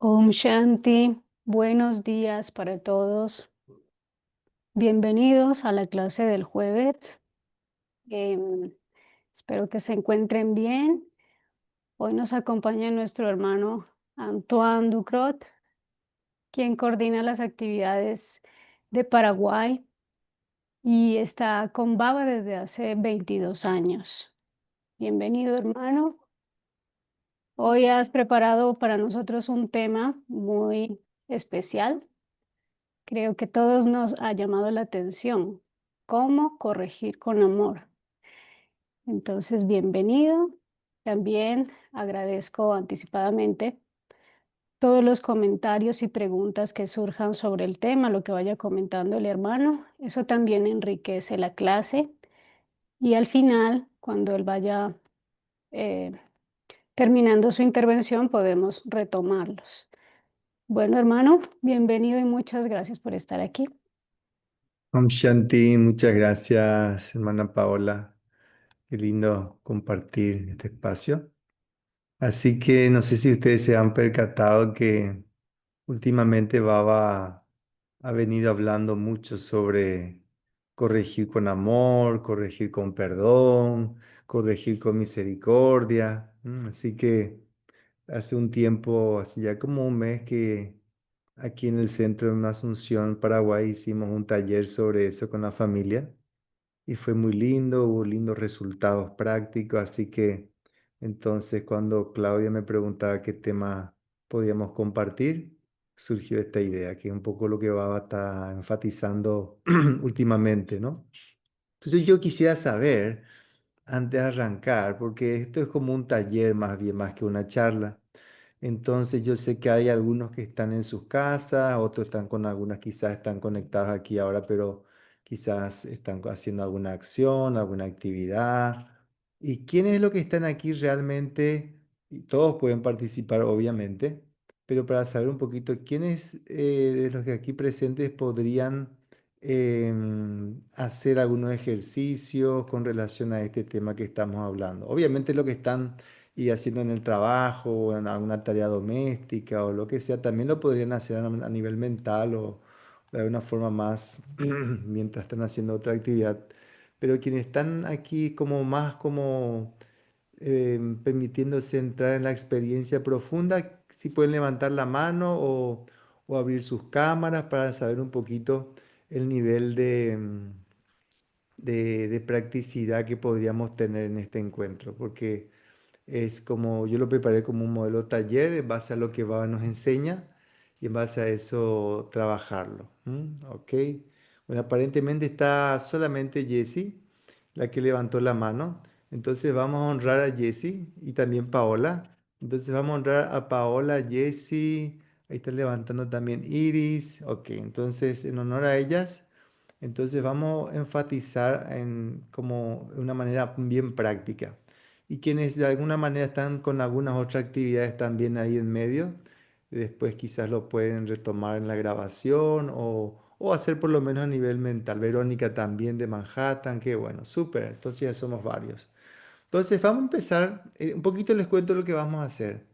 Om Shanti, buenos días para todos. Bienvenidos a la clase del jueves. Em, Espero que se encuentren bien. Hoy nos acompaña nuestro hermano Antoine Ducrot, quien coordina las actividades de Paraguay y está con Baba desde hace 22 años. Bienvenido, hermano. Hoy has preparado para nosotros un tema muy especial. Creo que todos nos ha llamado la atención cómo corregir con amor. Entonces, bienvenido. También agradezco anticipadamente todos los comentarios y preguntas que surjan sobre el tema, lo que vaya comentando el hermano. Eso también enriquece la clase y al final, cuando él vaya eh, terminando su intervención, podemos retomarlos. Bueno, hermano, bienvenido y muchas gracias por estar aquí. Om Shanti, muchas gracias, hermana Paola. Qué lindo compartir este espacio. Así que no sé si ustedes se han percatado que últimamente Baba ha venido hablando mucho sobre corregir con amor, corregir con perdón, corregir con misericordia. Así que hace un tiempo, hace ya como un mes que aquí en el centro de Asunción, Paraguay, hicimos un taller sobre eso con la familia. Y fue muy lindo, hubo lindos resultados prácticos, así que entonces cuando Claudia me preguntaba qué tema podíamos compartir, surgió esta idea, que es un poco lo que Baba está enfatizando últimamente, ¿no? Entonces yo quisiera saber, antes de arrancar, porque esto es como un taller más bien, más que una charla. Entonces yo sé que hay algunos que están en sus casas, otros están con algunas, quizás están conectados aquí ahora, pero quizás están haciendo alguna acción, alguna actividad. ¿Y quiénes es lo que están aquí realmente? Y todos pueden participar, obviamente, pero para saber un poquito quiénes de los que aquí presentes podrían hacer algunos ejercicios con relación a este tema que estamos hablando. Obviamente lo que están y haciendo en el trabajo o en alguna tarea doméstica o lo que sea, también lo podrían hacer a nivel mental o de alguna forma más mientras están haciendo otra actividad. Pero quienes están aquí como más como permitiéndose entrar en la experiencia profunda, si pueden levantar la mano o abrir sus cámaras para saber un poquito el nivel de practicidad que podríamos tener en este encuentro, porque es como, yo lo preparé como un modelo taller en base a lo que Baba nos enseña y en base a eso trabajarlo. ¿Ok? Bueno, aparentemente está solamente Jessie, la que levantó la mano. Entonces vamos a honrar a Jessie y también Paola. Entonces vamos a honrar a Paola, Jessie. Ahí está levantando también Iris. Ok, entonces en honor a ellas. Entonces vamos a enfatizar en como de una manera bien práctica. Y quienes de alguna manera están con algunas otras actividades también ahí en medio, después quizás lo pueden retomar en la grabación o hacer por lo menos a nivel mental. Verónica también de Manhattan, qué bueno, súper, entonces ya somos varios. Entonces vamos a empezar, un poquito les cuento lo que vamos a hacer.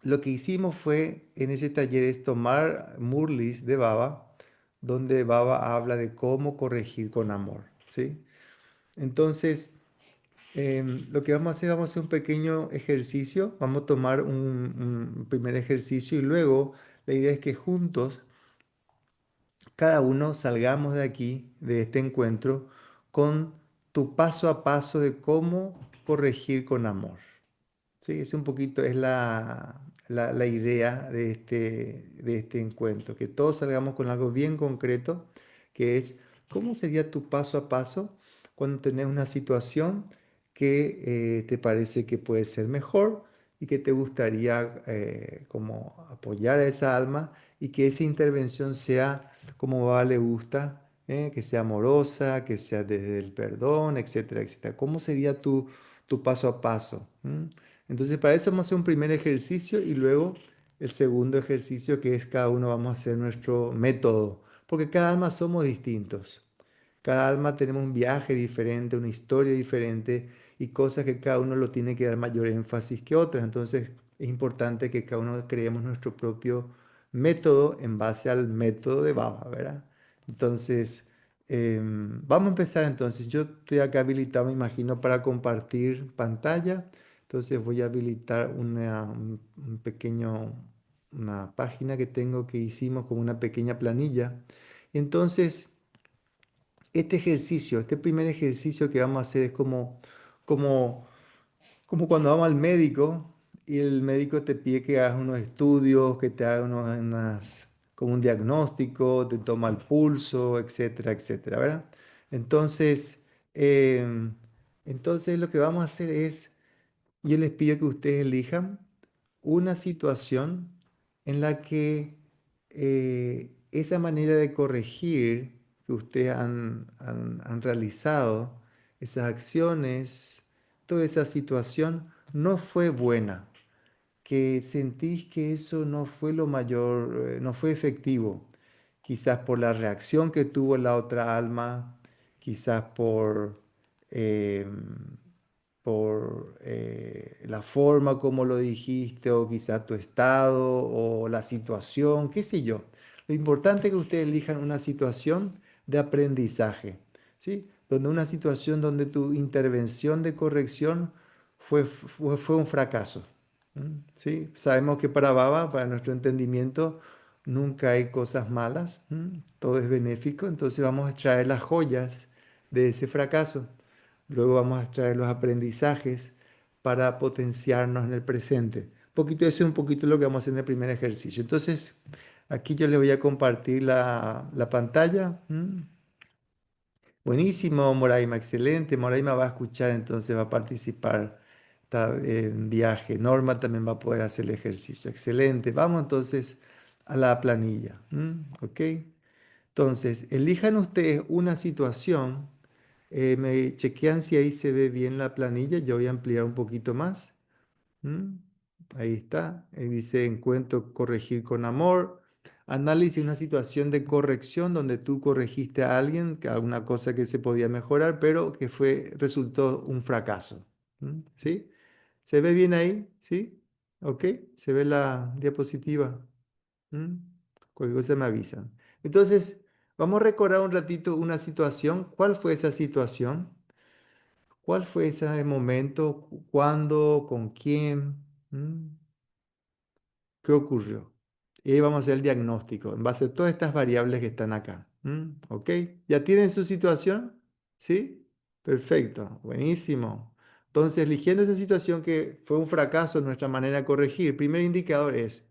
Lo que hicimos fue en ese taller es tomar Murlis de Baba, donde Baba habla de cómo corregir con amor, ¿sí? Entonces, lo que vamos a hacer un pequeño ejercicio, vamos a tomar un primer ejercicio y luego la idea es que juntos, cada uno salgamos de aquí, de este encuentro, con tu paso a paso de cómo corregir con amor. Sí, es un poquito, es la idea de este encuentro, que todos salgamos con algo bien concreto, que es cómo sería tu paso a paso cuando tenés una situación que te parece que puede ser mejor y que te gustaría como apoyar a esa alma y que esa intervención sea como a le gusta, que sea amorosa, que sea desde el perdón, etcétera, etcétera. ¿Cómo sería tu paso a paso? Entonces, para eso vamos a hacer un primer ejercicio y luego el segundo ejercicio que es cada uno vamos a hacer nuestro método, porque cada alma somos distintos. Cada alma tenemos un viaje diferente, una historia diferente y cosas que cada uno lo tiene que dar mayor énfasis que otras. Entonces, es importante que cada uno creemos nuestro propio método en base al método de Baba, ¿verdad? Entonces, vamos a empezar entonces. Yo estoy acá habilitado, me imagino, para compartir pantalla. Entonces voy a habilitar un pequeño, una página que tengo que hicimos como una pequeña planilla. Entonces, este ejercicio, este primer ejercicio que vamos a hacer es como como cuando vamos al médico y el médico te pide que hagas unos estudios, que te haga como un diagnóstico, te toma el pulso, etcétera, etcétera, ¿verdad? Entonces, em, entonces lo que vamos a hacer es, yo les pido que ustedes elijan una situación en la que esa manera de corregir que ustedes han realizado, esas acciones, toda esa situación no fue buena, que sentís que eso no fue lo mayor, no fue efectivo, quizás por la reacción que tuvo la otra alma, quizás em, por la forma como lo dijiste, o quizás tu estado, o la situación, qué sé yo. Lo importante es que ustedes elijan una situación de aprendizaje, ¿sí? Donde una situación donde tu intervención de corrección fue un fracaso. ¿Sí? Sabemos que para Baba, para nuestro entendimiento, nunca hay cosas malas, todo es benéfico, entonces vamos a extraer las joyas de ese fracaso. Luego vamos a extraer los aprendizajes para potenciarnos en el presente. Un poquito eso es un poquito lo que vamos a hacer en el primer ejercicio. Entonces, aquí yo les voy a compartir la pantalla. Buenísimo, Moraima, excelente. Moraima va a escuchar, entonces va a participar en viaje. Norma también va a poder hacer el ejercicio. Excelente. Vamos entonces a la planilla. ¿Ok? Entonces, elijan ustedes una situación. Me chequean si ahí se ve bien la planilla. Yo voy a ampliar un poquito más. ¿Mm? Ahí está. Dice encuentro, corregir con amor. Análisis, una situación de corrección donde tú corregiste a alguien, que alguna cosa que se podía mejorar, pero que resultó un fracaso. ¿Sí? ¿Se ve bien ahí? ¿Sí? ¿Ok? ¿Se ve la diapositiva? ¿Mm? Cualquier cosa me avisan. Entonces, vamos a recordar un ratito una situación. ¿Cuál fue esa situación? ¿Cuál fue ese momento? ¿Cuándo? ¿Con quién? ¿Mm? ¿Qué ocurrió? Y ahí vamos a hacer el diagnóstico en base a todas estas variables que están acá. ¿Ok? ¿Ya tienen su situación? ¿Sí? Perfecto, buenísimo. Entonces, eligiendo esa situación que fue un fracaso en nuestra manera de corregir, el primer indicador es,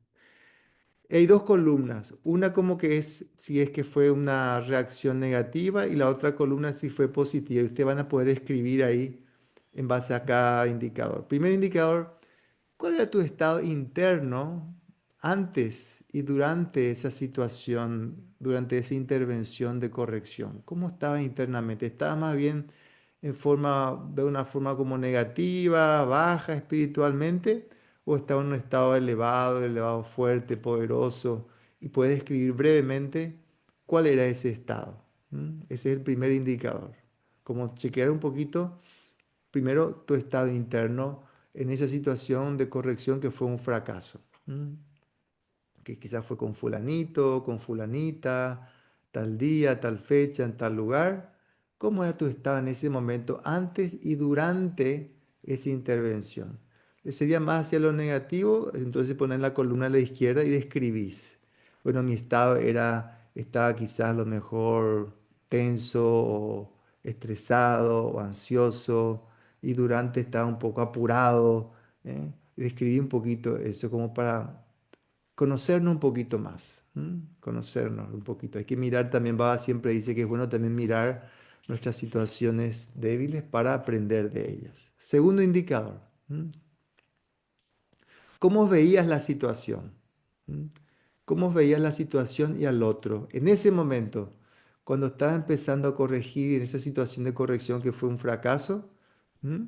hay dos columnas, una como que es si es que fue una reacción negativa y la otra columna si fue positiva. Y ustedes van a poder escribir ahí en base a cada indicador. Primer indicador, ¿cuál era tu estado interno antes y durante esa situación, durante esa intervención de corrección? ¿Cómo estabas internamente? ¿Estabas más bien de una forma como negativa, baja espiritualmente? ¿O estabas en un estado elevado, elevado fuerte, poderoso? Y puedes escribir brevemente cuál era ese estado. Ese es el primer indicador. Como chequear un poquito primero tu estado interno en esa situación de corrección que fue un fracaso. Que quizás fue con fulanito, con fulanita, tal día, tal fecha, en tal lugar. ¿Cómo era tu estado en ese momento, antes y durante esa intervención? Sería más hacia lo negativo, entonces poner la columna a la izquierda y describís. Bueno, mi estado estaba quizás a lo mejor tenso o estresado o ansioso, y durante estaba un poco apurado. Y describí un poquito eso como para conocernos un poquito más, conocernos un poquito. Hay que mirar también, Baba siempre dice que es bueno también mirar nuestras situaciones débiles para aprender de ellas. Segundo indicador, ¿cómo veías la situación? ¿Mm? ¿Cómo veías la situación y al otro? En ese momento, cuando estaba empezando a corregir, en esa situación de corrección que fue un fracaso, ¿mm?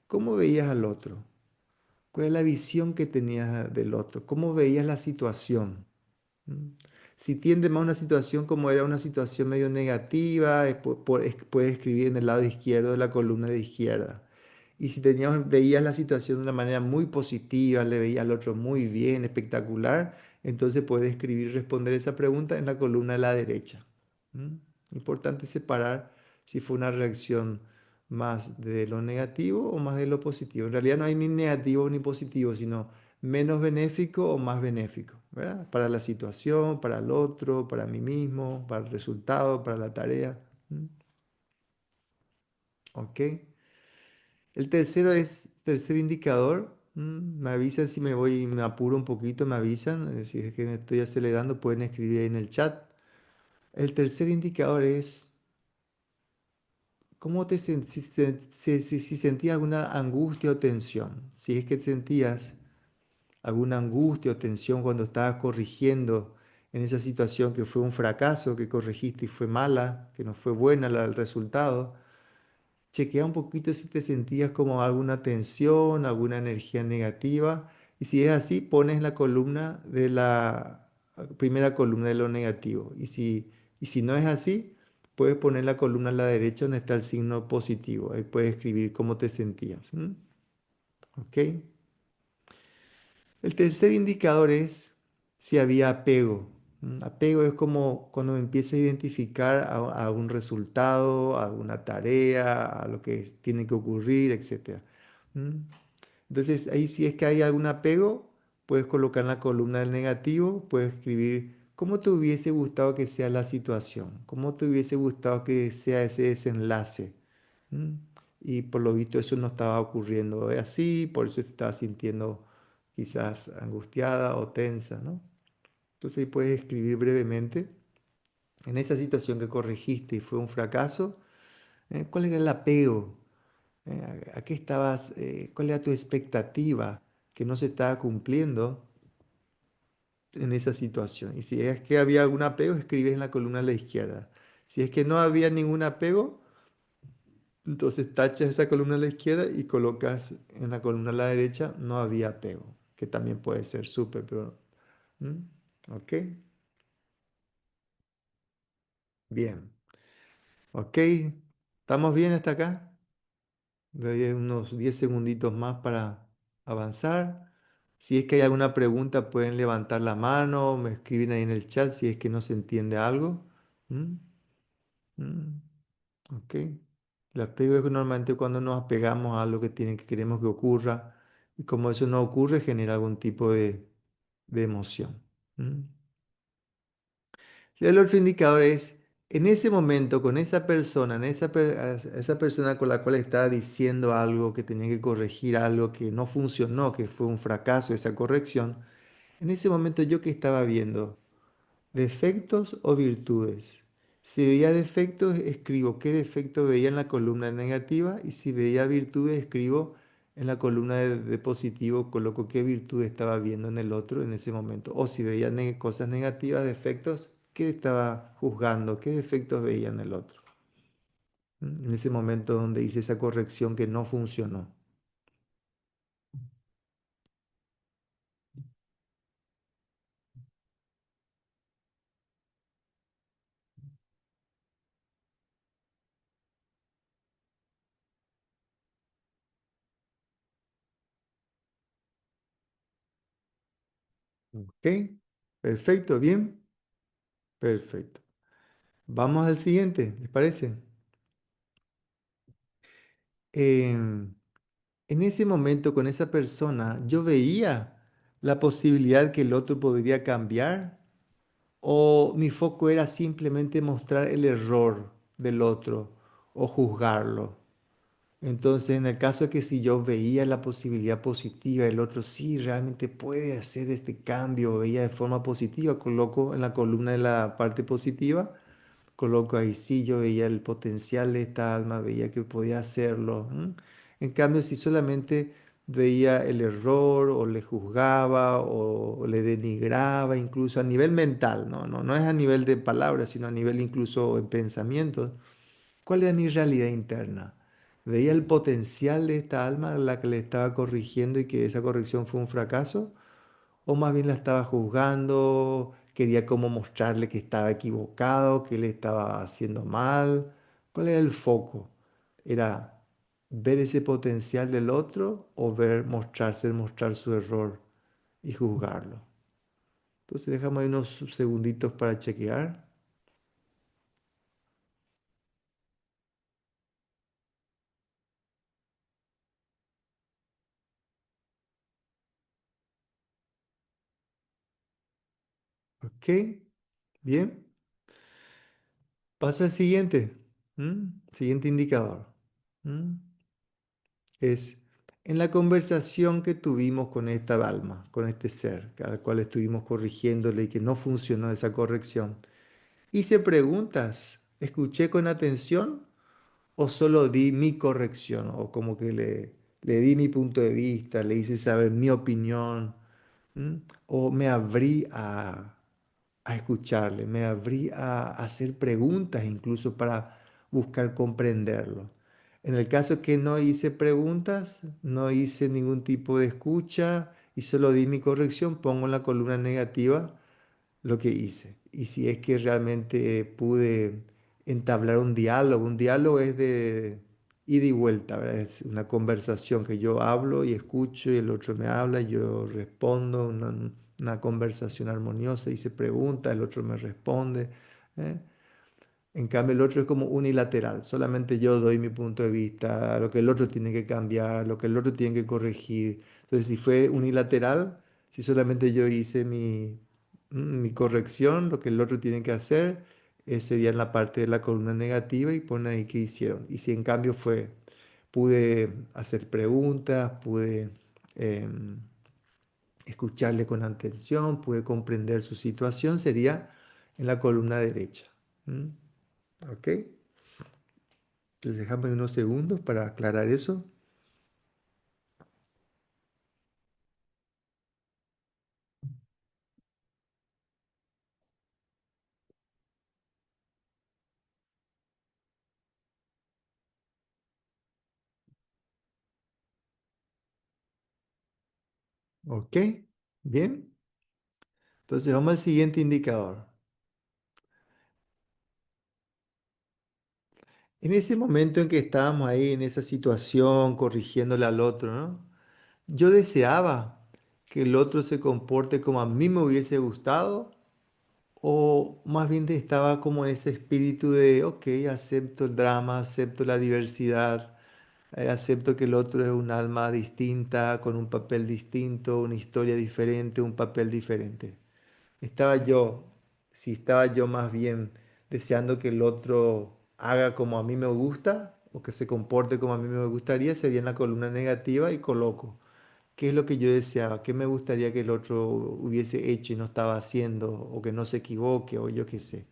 ¿Cómo veías al otro? ¿Cuál es la visión que tenías del otro? ¿Cómo veías la situación? ¿Mm? Si tiende más a una situación como era una situación medio negativa, puedes escribir en el lado izquierdo de la columna de izquierda. Y si tenías, veías la situación de una manera muy positiva, le veías al otro muy bien, espectacular, entonces puedes escribir y responder esa pregunta en la columna de la derecha. ¿Mm? Importante separar si fue una reacción más de lo negativo o más de lo positivo. En realidad no hay ni negativo ni positivo, sino menos benéfico o más benéfico, ¿verdad? Para la situación, para el otro, para mí mismo, para el resultado, para la tarea. ¿Mm? ¿Ok? El tercero es, tercer indicador. Me avisan si me voy, me apuro un poquito, me avisan. Si es que me estoy acelerando, pueden escribir ahí en el chat. El tercer indicador es cómo te si sentías alguna angustia o tensión. Si es que sentías alguna angustia o tensión cuando estabas corrigiendo en esa situación que fue un fracaso, que corregiste y fue mala, que no fue buena el resultado. Chequea un poquito si te sentías como alguna tensión, alguna energía negativa. Y si es así, pones la columna de la primera columna de lo negativo. Y si no es así, puedes poner la columna a la derecha donde está el signo positivo. Ahí puedes escribir cómo te sentías. ¿Ok? El tercer indicador es si había apego. Apego es como cuando empiezo a identificar a un resultado, a una tarea, a lo que tiene que ocurrir, etcétera. ¿Mm? Entonces, ahí si es que hay algún apego, puedes colocar en la columna del negativo, puedes escribir cómo te hubiese gustado que sea la situación, cómo te hubiese gustado que sea ese desenlace. ¿Mm? Y por lo visto eso no estaba ocurriendo así, por eso te estabas sintiendo quizás angustiada o tensa, ¿no? Entonces ahí puedes escribir brevemente en esa situación que corregiste y fue un fracaso, ¿cuál era el apego? ¿A qué estabas, cuál era tu expectativa que no se estaba cumpliendo en esa situación? Y si es que había algún apego, escribes en la columna a la izquierda. Si es que no había ningún apego, entonces tachas esa columna a la izquierda y colocas en la columna a la derecha, no había apego, que también puede ser súper, pero... ¿Mm? ¿Ok? Bien. ¿Ok? ¿Estamos bien hasta acá? Doy unos 10 segunditos más para avanzar. Si es que hay alguna pregunta, pueden levantar la mano, me escriben ahí en el chat si es que no se entiende algo. ¿Mm? ¿Mm? ¿Ok? El apego es normalmente cuando nos apegamos a algo que tiene, que queremos que ocurra y como eso no ocurre, genera algún tipo de emoción. ¿Mm? Y el otro indicador es, en ese momento, con esa persona, esa persona con la cual estaba diciendo algo, que tenía que corregir algo que no funcionó, que fue un fracaso esa corrección, en ese momento yo que estaba viendo, defectos o virtudes. Si veía defectos, escribo qué defecto veía en la columna negativa y si veía virtudes, escribo en la columna de positivo, coloco qué virtud estaba viendo en el otro en ese momento. O si veía cosas negativas, defectos, qué estaba juzgando, qué defectos veía en el otro. En ese momento donde hice esa corrección que no funcionó. ¿Ok? Perfecto, bien. Perfecto. Vamos al siguiente, ¿les parece? Em, En ese momento con esa persona, yo veía la posibilidad que el otro podría cambiar o mi foco era simplemente mostrar el error del otro o juzgarlo. Entonces, en el caso de que si yo veía la posibilidad positiva, el otro sí realmente puede hacer este cambio, veía de forma positiva, coloco en la columna de la parte positiva. Coloco ahí, sí, yo veía el potencial de esta alma, veía que podía hacerlo. En cambio, si solamente veía el error o le juzgaba o le denigraba, incluso a nivel mental, no es a nivel de palabras, sino a nivel incluso en pensamientos, ¿cuál era mi realidad interna? ¿Veía el potencial de esta alma a la que le estaba corrigiendo y que esa corrección fue un fracaso? ¿O más bien la estaba juzgando, quería como mostrarle que estaba equivocado, que le estaba haciendo mal? ¿Cuál era el foco? ¿Era ver ese potencial del otro o ver mostrarse, mostrar su error y juzgarlo. Entonces dejamos ahí unos segunditos para chequear. Ok, bien. Paso al siguiente. Siguiente indicador. ¿m? Es en la conversación que tuvimos con esta alma, con este ser, al cual estuvimos corrigiéndole y que no funcionó esa corrección. Hice preguntas, escuché con atención o solo di mi corrección o como que le di mi punto de vista, le hice saber mi opinión, ¿m? O me abrí a escucharle, me abrí a hacer preguntas incluso para buscar comprenderlo. En el caso que no hice preguntas, no hice ningún tipo de escucha y solo di mi corrección, pongo en la columna negativa lo que hice. Y si es que realmente pude entablar un diálogo es de ida y vuelta, ¿verdad? Es una conversación que yo hablo y escucho y el otro me habla, y yo respondo, una conversación armoniosa, hice preguntas, el otro me responde. ¿eh? En cambio, el otro es como unilateral. Solamente yo doy mi punto de vista, lo que el otro tiene que cambiar, lo que el otro tiene que corregir. Entonces, si fue unilateral, si solamente yo hice mi corrección, lo que el otro tiene que hacer, sería en la parte de la columna negativa y pone ahí qué hicieron. Y si en cambio pude hacer preguntas, pude em, escucharle con atención, pude comprender su situación, sería en la columna derecha. ¿m? ¿Ok? Entonces déjame unos segundos para aclarar eso. ¿Ok? Bien. Entonces vamos al siguiente indicador. En ese momento en que estábamos ahí en esa situación, corrigiéndole al otro, ¿no? Yo deseaba que el otro se comporte como a mí me hubiese gustado, o más bien estaba como en ese espíritu de, ok, acepto el drama, acepto la diversidad, acepto que el otro es un alma distinta, con un papel distinto, una historia diferente, un papel diferente. Estaba yo, si estaba yo más bien deseando que el otro haga como a mí me gusta o que se comporte como a mí me gustaría, sería en la columna negativa y coloco qué es lo que yo deseaba, qué me gustaría que el otro hubiese hecho y no estaba haciendo, o que no se equivoque, o yo qué sé.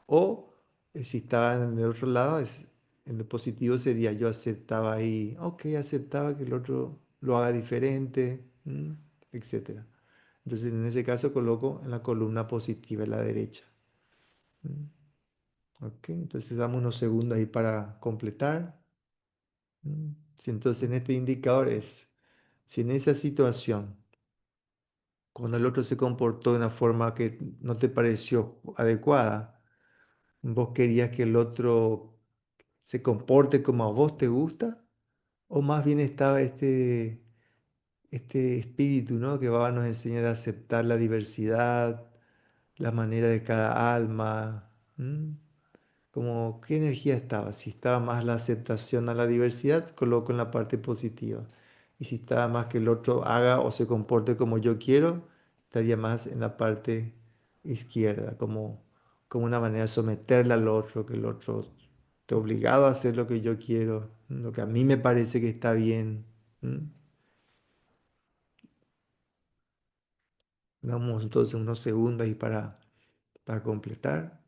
O si estaba en el otro lado, en lo positivo sería yo aceptaba ahí, ok, aceptaba que el otro lo haga diferente, etcétera. Entonces, en ese caso coloco en la columna positiva, en la derecha. ¿m? Ok, entonces damos unos segundos ahí para completar. Si entonces en este indicador es, si en esa situación, cuando el otro se comportó de una forma que no te pareció adecuada, vos querías que el otro se comporte como a vos te gusta, o más bien estaba este espíritu, ¿no? Que va a nos enseñar a aceptar la diversidad, la manera de cada alma. Como qué energía estaba. Si estaba más la aceptación a la diversidad, coloco en la parte positiva. Y si estaba más que el otro haga o se comporte como yo quiero, estaría más en la parte izquierda, como una manera de someterle al otro, que el otro esté obligado a hacer lo que yo quiero, lo que a mí me parece que está bien. ¿m? Damos entonces unos segundos ahí para completar.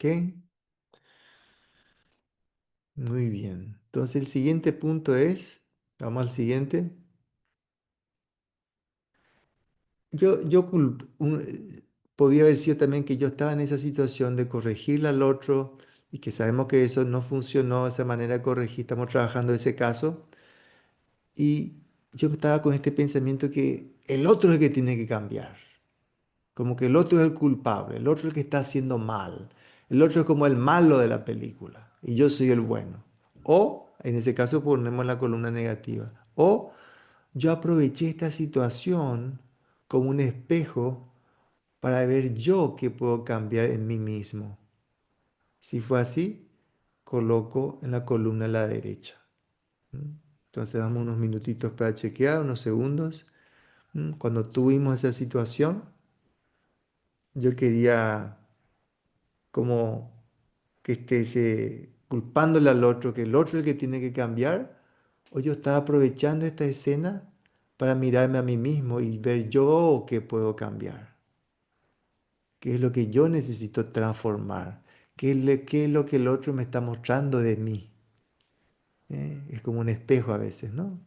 ¿Ok? Muy bien. Entonces el siguiente punto es, vamos al siguiente. Podía haber sido también que yo estaba en esa situación de corregirle al otro y que sabemos que eso no funcionó, esa manera de corregir, estamos trabajando ese caso y yo estaba con este pensamiento que el otro es el que tiene que cambiar. como que el otro es el culpable, el otro es el que está haciendo mal, el otro es como el malo de la película y yo soy el bueno. O, en ese caso, ponemos la columna negativa. O yo aproveché esta situación como un espejo para ver yo qué puedo cambiar en mí mismo. Si fue así, coloco en la columna a la derecha. ¿Mm? Entonces damos unos minutitos para chequear, unos segundos. Cuando tuvimos esa situación, yo quería como que esté culpándole al otro, que el otro es el que tiene que cambiar, o yo estaba aprovechando esta escena para mirarme a mí mismo y ver yo qué puedo cambiar, qué es lo que yo necesito transformar, qué es lo que el otro me está mostrando de mí. Es como un espejo a veces, ¿no?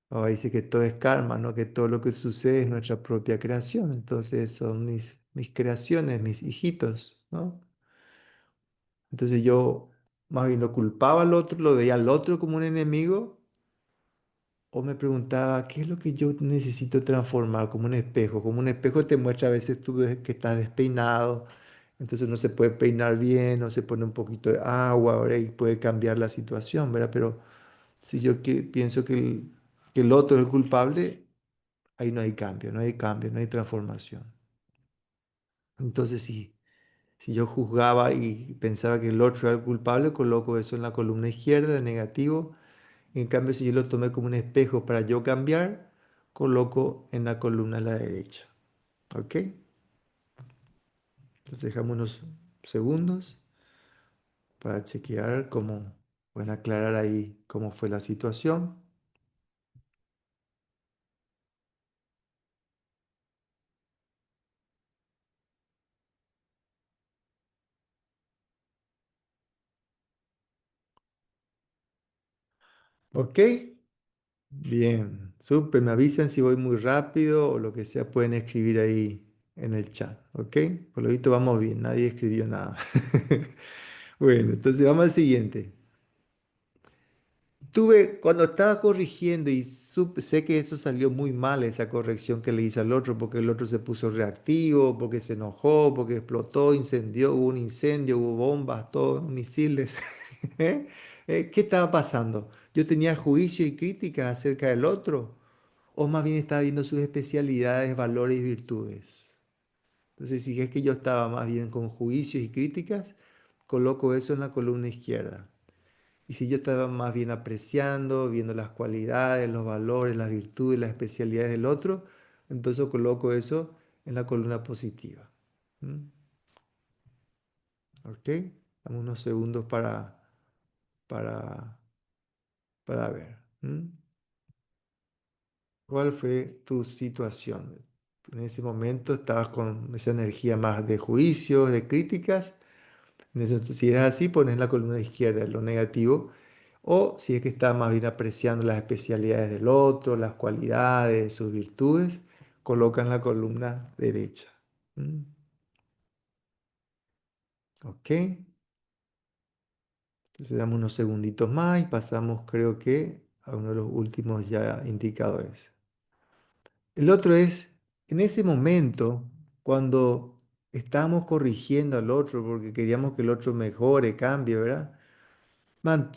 O dice que todo es karma, ¿no? Que todo lo que sucede es nuestra propia creación. Entonces son mis creaciones, mis hijitos, ¿no? Entonces yo más bien lo culpaba al otro, lo veía al otro como un enemigo, o me preguntaba, ¿qué es lo que yo necesito transformar como un espejo? Como un espejo te muestra a veces tú que estás despeinado, entonces no se puede peinar bien, o se pone un poquito de agua, ahora y puede cambiar la situación, ¿verdad? Pero si yo pienso que el otro es el culpable, ahí no hay cambio, no hay cambio, no hay transformación. Entonces, si yo juzgaba y pensaba que el otro era el culpable, coloco eso en la columna izquierda de negativo. En cambio, si yo lo tomé como un espejo para yo cambiar, coloco en la columna a la derecha. ¿Ok? Entonces dejamos unos segundos para chequear cómo, pueden aclarar ahí cómo fue la situación. ¿Ok? Bien, súper. Me avisan si voy muy rápido o lo que sea, pueden escribir ahí en el chat. ¿Ok? Por lo visto vamos bien, nadie escribió nada. Bueno, entonces vamos al siguiente. Tuve, cuando estaba corrigiendo y sé que eso salió muy mal, esa corrección que le hice al otro, porque el otro se puso reactivo, porque se enojó, porque explotó, incendió, hubo un incendio, hubo bombas, todo, misiles. ¿Eh? ¿Qué estaba pasando? ¿Yo tenía juicio y crítica acerca del otro? ¿O más bien estaba viendo sus especialidades, valores y virtudes? Entonces, si es que yo estaba más bien con juicios y críticas, coloco eso en la columna izquierda. Y si yo estaba más bien apreciando, viendo las cualidades, los valores, las virtudes, las especialidades del otro, entonces coloco eso en la columna positiva. ¿Mm? ¿Ok? Damos unos segundos para, para ver. ¿Mm? ¿Cuál fue tu situación? En ese momento estabas con esa energía más de juicios, de críticas. Entonces, si es así, pones la columna izquierda lo negativo. O si es que está más bien apreciando las especialidades del otro, las cualidades, sus virtudes, coloca en la columna derecha. ¿Mm? Ok. Entonces damos unos segunditos más y pasamos, creo que, a uno de los últimos ya indicadores. El otro es, en ese momento, cuando estábamos corrigiendo al otro porque queríamos que el otro mejore, cambie, ¿verdad?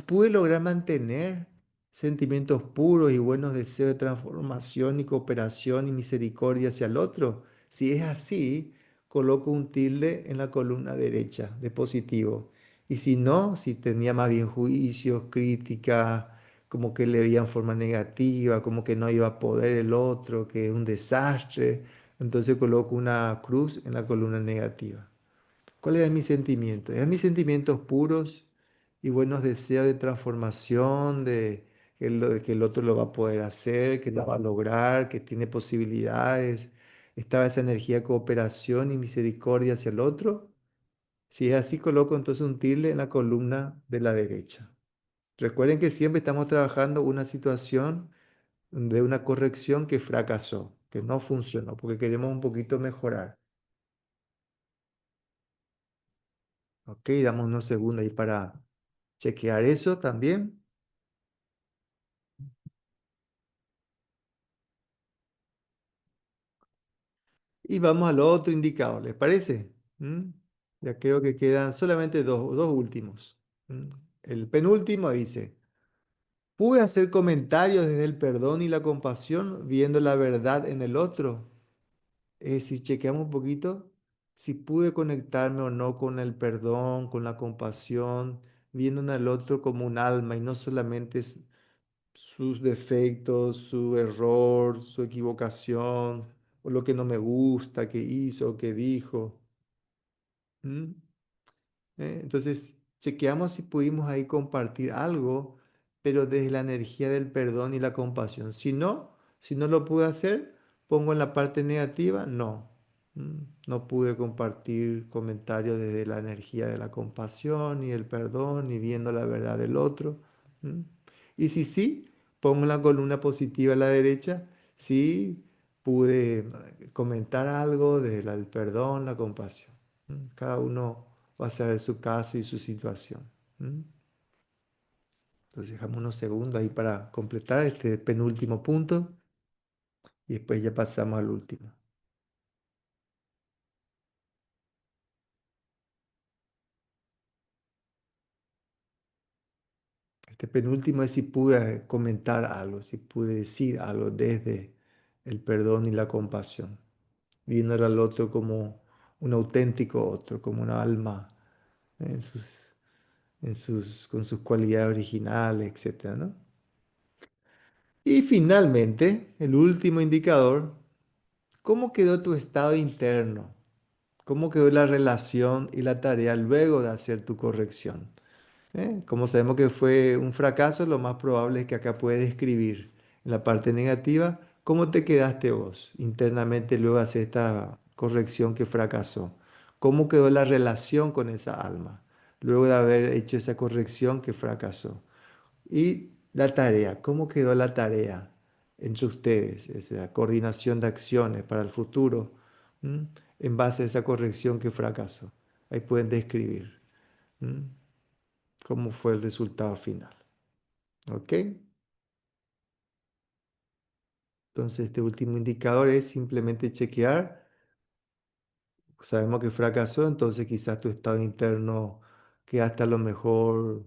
Pude lograr mantener sentimientos puros y buenos deseos de transformación y cooperación y misericordia hacia el otro. Si es así, coloco un tilde en la columna derecha de positivo. Y si no, si tenía más bien juicios, críticas, como que le veía en forma negativa, como que no iba a poder el otro, que es un desastre, entonces coloco una cruz en la columna negativa. ¿Cuál era mi sentimiento? Eran mis sentimientos puros y buenos deseos de transformación, de que el otro lo va a poder hacer, que lo va a lograr, que tiene posibilidades. Estaba esa energía de cooperación y misericordia hacia el otro. Si es así, coloco entonces un tilde en la columna de la derecha. Recuerden que siempre estamos trabajando una situación de una corrección que fracasó, que no funcionó, porque queremos un poquito mejorar. Ok, damos unos segundos ahí para chequear eso también. Y vamos al otro indicador, ¿les parece? ¿Mm? Ya creo que quedan solamente dos últimos. ¿Mm? El penúltimo dice, pude hacer comentarios desde el perdón y la compasión viendo la verdad en el otro. Es decir, chequeamos un poquito si pude conectarme o no con el perdón, con la compasión, viendo en el otro como un alma y no solamente sus defectos, su error, su equivocación, o lo que no me gusta que hizo o que dijo. ¿Mm? Entonces, chequeamos si pudimos ahí compartir algo, pero desde la energía del perdón y la compasión. Si no lo pude hacer, pongo en la parte negativa, no. Mm, No pude compartir comentarios desde la energía de la compasión, ni del perdón, ni viendo la verdad del otro. Mm. Y si sí, pongo en la columna positiva a la derecha, sí pude comentar algo desde el perdón, la compasión. Cada uno va a saber su caso y su situación. ¿Mm? Entonces dejamos unos segundos ahí para completar este penúltimo punto y después ya pasamos al último. Este penúltimo es si pude comentar algo, si pude decir algo desde el perdón y la compasión, viendo al otro como un auténtico otro, como una alma en con sus cualidades originales, etcétera, ¿no? Y finalmente, el último indicador, ¿cómo quedó tu estado interno? ¿Cómo quedó la relación y la tarea luego de hacer tu corrección? Como sabemos que fue un fracaso, lo más probable es que acá puedes escribir en la parte negativa cómo te quedaste vos internamente luego de hacer esta corrección que fracasó. ¿Cómo quedó la relación con esa alma luego de haber hecho esa corrección que fracasó? Y la tarea, ¿cómo quedó la tarea entre ustedes? Esa coordinación de acciones para el futuro, ¿m? En base a esa corrección que fracasó. Ahí pueden describir, ¿m? Cómo fue el resultado final. ¿Ok? Entonces, este último indicador es simplemente chequear. Sabemos que fracasó, entonces quizás tu estado interno quedaste a lo mejor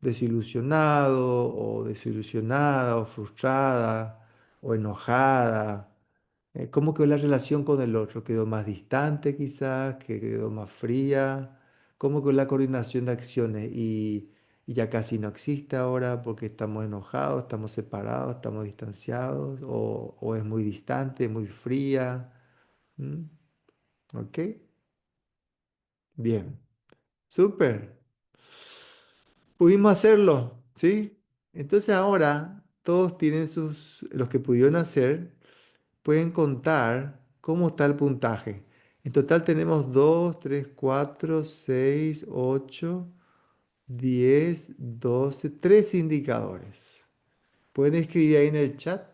desilusionado o desilusionada o frustrada o enojada. ¿Cómo quedó la relación con el otro? ¿Quedó más distante quizás? ¿Quedó más fría? ¿Cómo quedó la coordinación de acciones? Y ya casi no existe ahora porque estamos enojados, estamos separados, estamos distanciados o es muy distante, muy fría. ¿Mm? ¿Ok? Bien, súper. Pudimos hacerlo, ¿sí? Entonces ahora todos tienen los que pudieron hacer, pueden contar cómo está el puntaje. En total tenemos 2, 3, 4, 6, 8, 10, 12, 13 indicadores. Pueden escribir ahí en el chat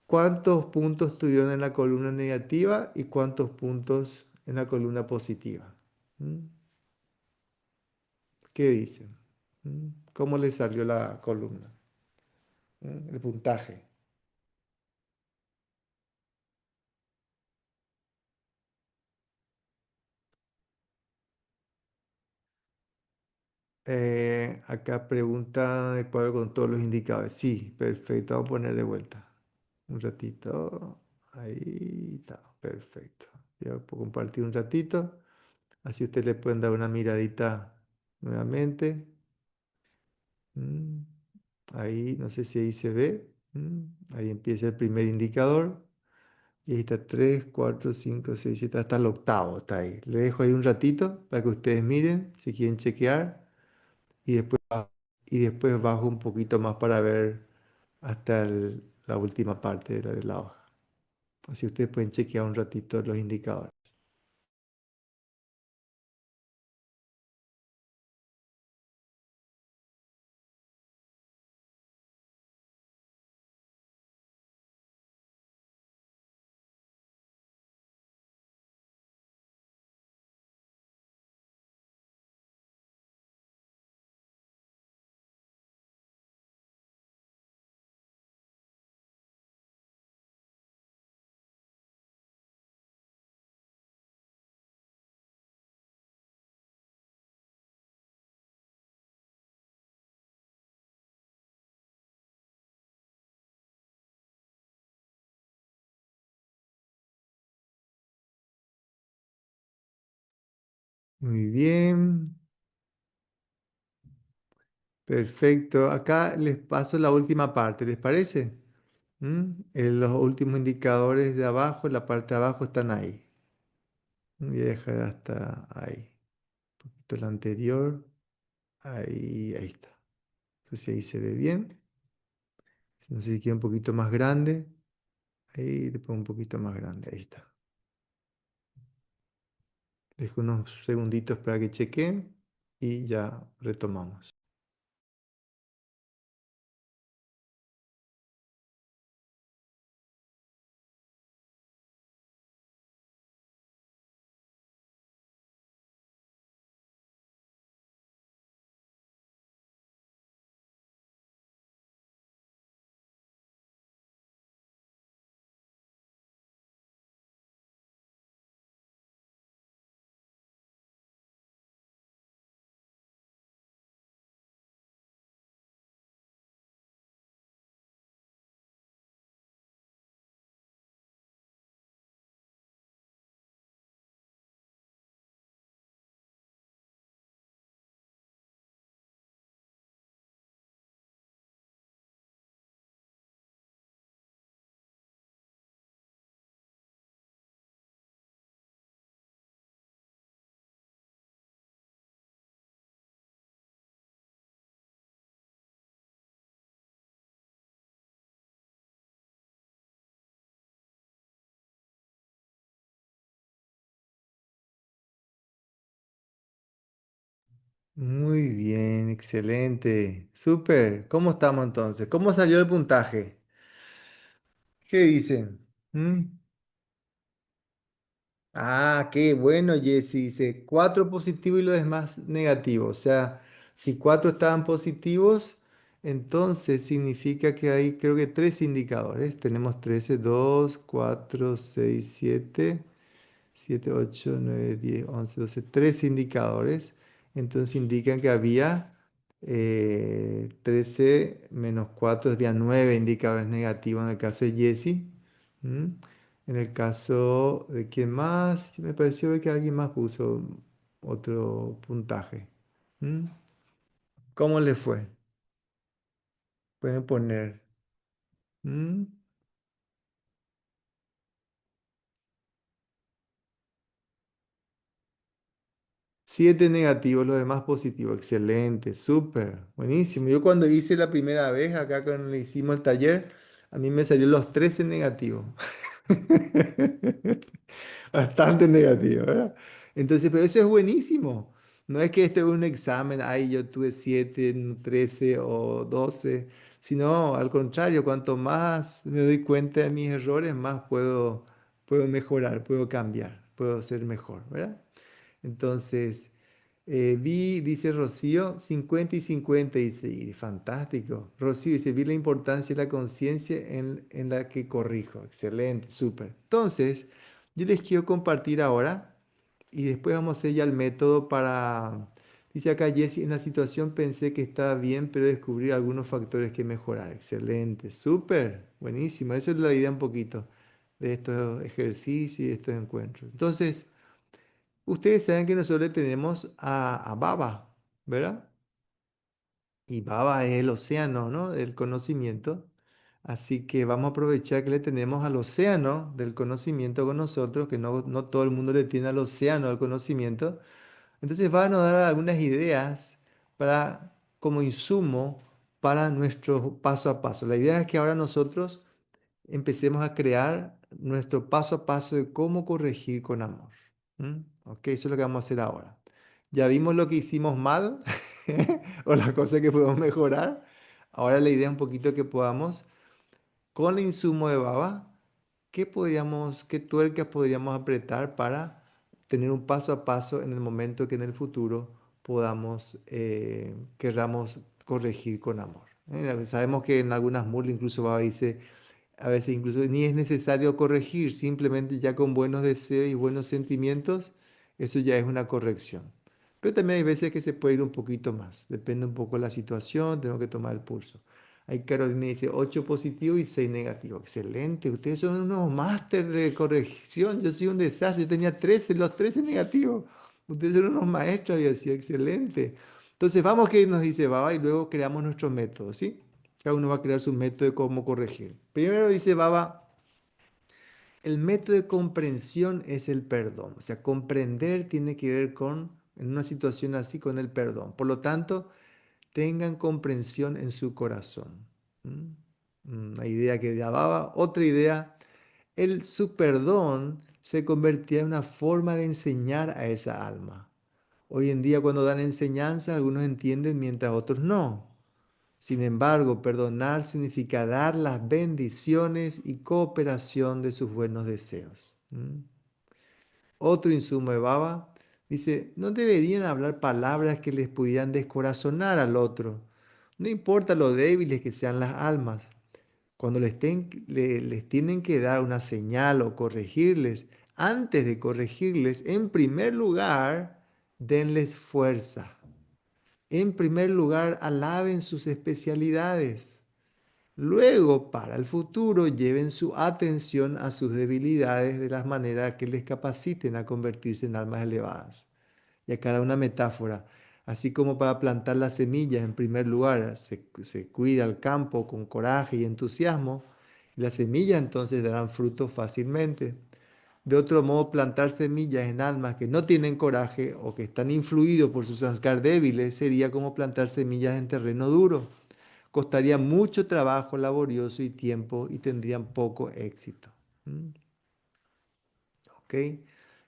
cuántos puntos tuvieron en la columna negativa y cuántos puntos en la columna positiva. ¿Mm? ¿Qué dicen? ¿Cómo les salió la columna? El puntaje. Acá pregunta de acuerdo con todos los indicadores. Sí, perfecto. Vamos a poner de vuelta. Un ratito. Ahí está. Perfecto. Ya puedo compartir un ratito. Así ustedes le pueden dar una miradita nuevamente. Mm, Ahí, no sé si ahí se ve. Ahí empieza el primer indicador. Y ahí está 3, 4, 5, 6, 7, hasta el octavo está ahí. Le dejo ahí un ratito para que ustedes miren si quieren chequear y y después bajo un poquito más para ver hasta la última parte de la hoja. Así ustedes pueden chequear un ratito los indicadores. Muy bien. Perfecto. Acá les paso la última parte, ¿les parece? Los últimos indicadores de abajo, en la parte de abajo están ahí. Voy a dejar hasta ahí. Un poquito la anterior. Ahí está. No sé si ahí se ve bien. No sé si quiere un poquito más grande. Ahí le pongo un poquito más grande. Ahí está. Dejo unos segunditos para que chequen y ya retomamos. Muy bien, excelente. Súper. ¿Cómo estamos entonces? ¿Cómo salió el puntaje? ¿Qué dicen? ¿Mm? Ah, qué bueno, Jessy. Dice 4 positivos y los demás negativos. O sea, si 4 estaban positivos, entonces significa que hay creo que 3 indicadores. Tenemos 13, 2, 4, 6, 7. 7, 8, 9, 10, 11, 12, 13 indicadores. Entonces indican que había 13 menos 4 serían 9 indicadores negativos en el caso de Jesse. ¿Mm? En el caso de quién más, me pareció ver que alguien más puso otro puntaje. ¿Mm? ¿Cómo le fue? Pueden poner. ¿Mm? 7 negativos, los demás positivos. Excelente, súper, buenísimo. Yo cuando hice la primera vez, acá cuando le hicimos el taller, a mí me salió los 13 negativos. Bastante negativo, ¿verdad? Entonces, pero eso es buenísimo. No es que este es un examen, ay, yo tuve 7, 13 o 12, sino al contrario, cuanto más me doy cuenta de mis errores, más puedo mejorar, puedo cambiar, puedo ser mejor, ¿verdad? Entonces, dice Rocío, 50 y 50, dice, y fantástico. Rocío dice, vi la importancia de la conciencia en la que corrijo. Excelente, súper. Entonces, yo les quiero compartir ahora y después vamos a hacer ya el método para, dice acá Jessie, en la situación pensé que estaba bien, pero descubrí algunos factores que mejorar. Excelente, súper, buenísimo. Esa es la idea un poquito de estos ejercicios y estos encuentros. Entonces, ustedes saben que nosotros le tenemos a Baba, ¿verdad? Y Baba es el océano, ¿no? Del conocimiento. Así que vamos a aprovechar que le tenemos al océano del conocimiento con nosotros, que no todo el mundo le tiene al océano del conocimiento. Entonces va a nos dar algunas ideas para, como insumo para nuestro paso a paso. La idea es que ahora nosotros empecemos a crear nuestro paso a paso de cómo corregir con amor. Ok, eso es lo que vamos a hacer ahora. Ya vimos lo que hicimos mal o las cosas que podemos mejorar. Ahora la idea es un poquito que podamos, con el insumo de baba, qué tuercas podríamos apretar para tener un paso a paso en el momento que en el futuro podamos, querramos corregir con amor. Sabemos que en algunas mulas incluso Baba dice a veces incluso ni es necesario corregir, simplemente ya con buenos deseos y buenos sentimientos, eso ya es una corrección. Pero también hay veces que se puede ir un poquito más, depende un poco de la situación, tengo que tomar el pulso. Ahí Carolina dice 8 positivos y 6 negativos. Excelente, ustedes son unos máster de corrección, yo soy un desastre, yo tenía 13 los 13 negativos. Ustedes son unos maestros y así, excelente. Entonces, vamos que nos dice Baba y luego creamos nuestro método, ¿sí? Cada uno va a crear su método de cómo corregir. Primero dice Baba, el método de comprensión es el perdón. O sea, comprender tiene que ver con, en una situación así, con el perdón. Por lo tanto, tengan comprensión en su corazón. ¿Mm? Una idea que daba. Otra idea, su perdón se convertía en una forma de enseñar a esa alma. Hoy en día cuando dan enseñanza, algunos entienden mientras otros no. Sin embargo, perdonar significa dar las bendiciones y cooperación de sus buenos deseos. Otro insumo de Baba dice, no deberían hablar palabras que les pudieran descorazonar al otro. No importa lo débiles que sean las almas. Cuando les tienen que dar una señal o corregirles, antes de corregirles, en primer lugar, denles fuerza. En primer lugar, alaben sus especialidades. Luego, para el futuro, lleven su atención a sus debilidades de las maneras que les capaciten a convertirse en almas elevadas. Y acá da una metáfora. Así como para plantar las semillas, en primer lugar, se cuida el campo con coraje y entusiasmo, y las semillas entonces darán frutos fácilmente. De otro modo, plantar semillas en almas que no tienen coraje o que están influidos por sus sanskar débiles sería como plantar semillas en terreno duro. Costaría mucho trabajo laborioso y tiempo y tendrían poco éxito. ¿Mm? ¿Ok?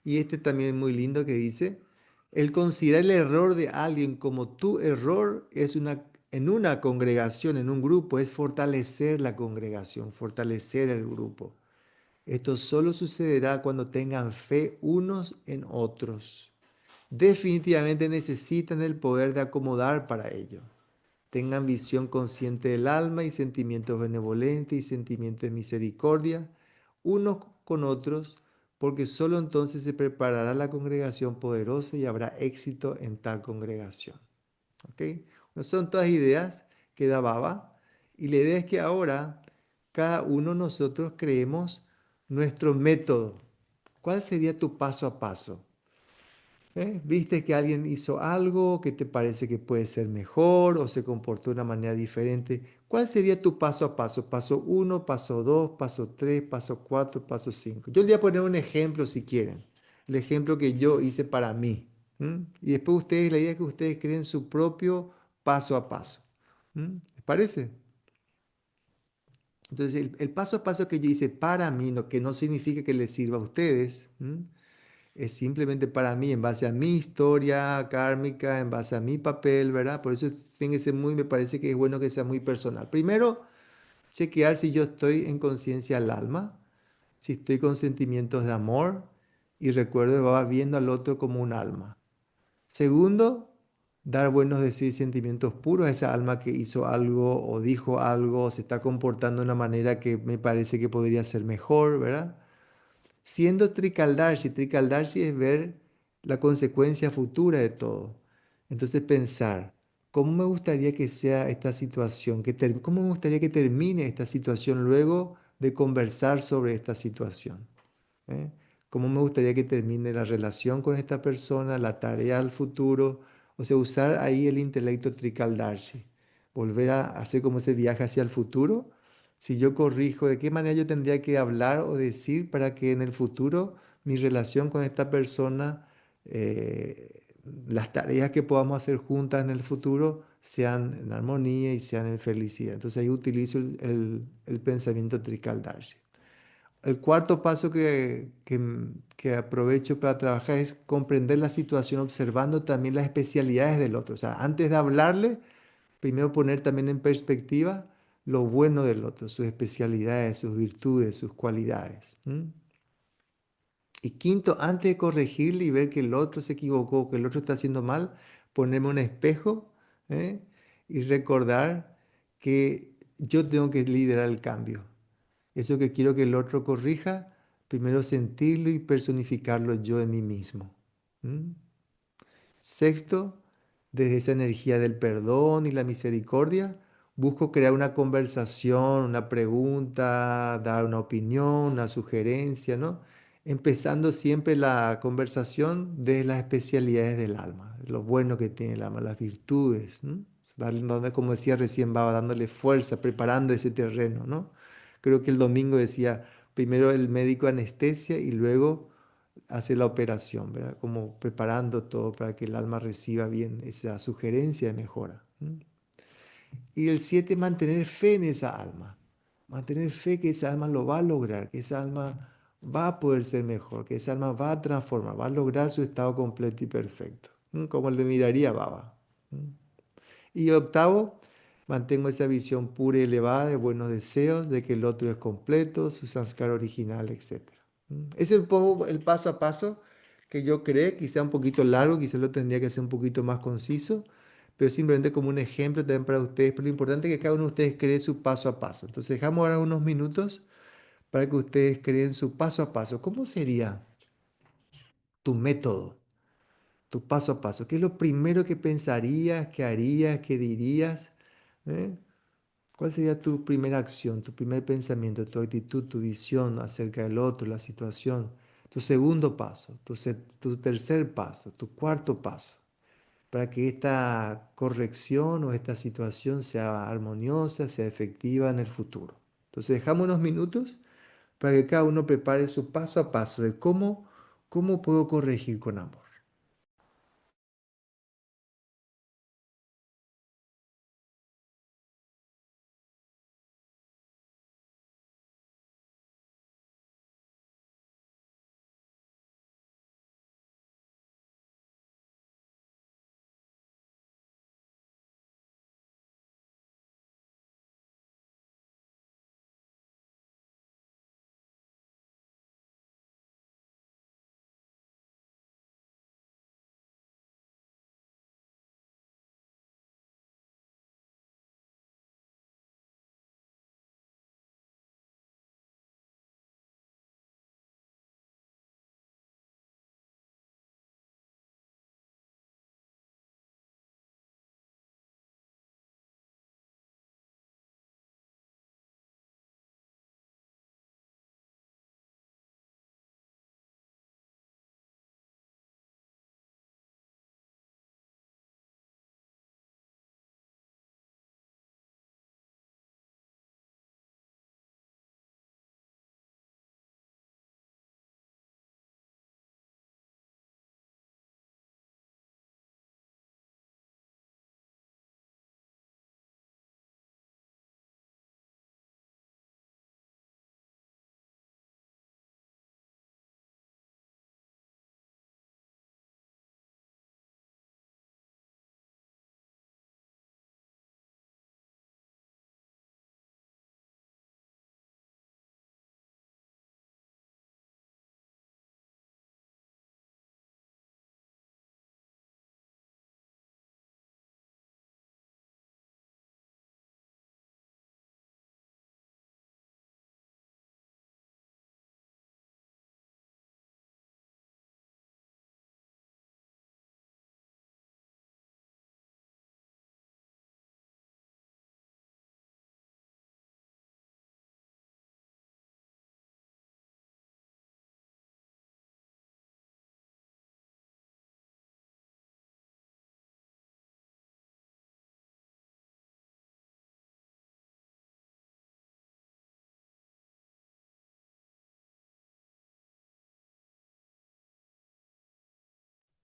Y este también es muy lindo que dice, el considerar el error de alguien como tu error es en una congregación, en un grupo, es fortalecer la congregación, fortalecer el grupo. Esto solo sucederá cuando tengan fe unos en otros. Definitivamente necesitan el poder de acomodar para ello. Tengan visión consciente del alma y sentimientos benevolentes y sentimientos de misericordia unos con otros, porque solo entonces se preparará la congregación poderosa y habrá éxito en tal congregación. ¿Ok? No son todas ideas que da Baba, y la idea es que ahora cada uno de nosotros creemos nuestro método. ¿Cuál sería tu paso a paso? ¿Viste que alguien hizo algo que te parece que puede ser mejor o se comportó de una manera diferente? ¿Cuál sería tu paso a paso? Paso uno, paso 2, paso 3, paso 4, paso 5. Yo les voy a poner un ejemplo si quieren. El ejemplo que yo hice para mí. Y después ustedes, la idea es que ustedes creen su propio paso a paso. ¿Les parece? Entonces, el paso a paso que yo hice para mí, lo que no significa que les sirva a ustedes. Es simplemente para mí, en base a mi historia kármica, en base a mi papel, ¿verdad? Por eso tiene que ser muy, me parece que es bueno que sea muy personal. Primero, chequear si yo estoy en conciencia al alma, si estoy con sentimientos de amor y recuerdo que va viendo al otro como un alma. Segundo, dar buenos deseos y sentimientos puros a esa alma que hizo algo o dijo algo o se está comportando de una manera que me parece que podría ser mejor, ¿verdad? Siendo Trikaldarshi es ver la consecuencia futura de todo. Entonces pensar, ¿cómo me gustaría que sea esta situación? ¿Cómo me gustaría que termine esta situación luego de conversar sobre esta situación? ¿Eh? ¿Cómo me gustaría que termine la relación con esta persona, la tarea al futuro? O sea, usar ahí el intelecto Trikaldarshi. Volver a hacer como ese viaje hacia el futuro. Si yo corrijo, ¿de qué manera yo tendría que hablar o decir para que en el futuro mi relación con esta persona, las tareas que podamos hacer juntas en el futuro, sean en armonía y sean en felicidad? Entonces ahí utilizo el pensamiento Trikaldarshi. El cuarto paso que aprovecho para trabajar es comprender la situación observando también las especialidades del otro. O sea, antes de hablarle, primero poner también en perspectiva lo bueno del otro, sus especialidades, sus virtudes, sus cualidades. Y quinto, antes de corregirle y ver que el otro se equivocó, que el otro está haciendo mal, ponerme un espejo, ¿eh? Y recordar que yo tengo que liderar el cambio. Eso que quiero que el otro corrija, primero sentirlo y personificarlo yo en mí mismo. ¿Mm? Sexto, desde esa energía del perdón y la misericordia, busco crear una conversación, una pregunta, dar una opinión, una sugerencia, ¿no? empezando siempre la conversación de las especialidades del alma, lo bueno que tiene el alma, las virtudes, ¿no? Donde, como decía recién, va dándole fuerza, preparando ese terreno, ¿no? Creo que el domingo decía, primero el médico anestesia y luego hace la operación, ¿verdad? Como preparando todo para que el alma reciba bien esa sugerencia de mejora. Y el 7 mantener fe en esa alma. Mantener fe que esa alma lo va a lograr, que esa alma va a poder ser mejor, que esa alma va a transformar, va a lograr su estado completo y perfecto. Como el de Miraría Baba. ¿Mm? Y octavo, mantengo esa visión pura y elevada de buenos deseos, de que el otro es completo, su sanskara original, etcétera. Ese es un poco el paso a paso que yo creo, quizá un poquito largo, quizá lo tendría que hacer un poquito más conciso, pero simplemente como un ejemplo también para ustedes. Pero lo importante es que cada uno de ustedes cree su paso a paso. Entonces dejamos ahora unos minutos para que ustedes creen su paso a paso. ¿Cómo sería tu método, tu paso a paso? ¿Qué es lo primero que pensarías, que harías, que dirías? ¿Eh? ¿Cuál sería tu primera acción, tu primer pensamiento, tu actitud, tu visión acerca del otro, la situación? Tu segundo paso, tu tercer paso, tu cuarto paso, para que esta corrección o esta situación sea armoniosa, sea efectiva en el futuro. Entonces dejamos unos minutos para que cada uno prepare su paso a paso de cómo puedo corregir con amor.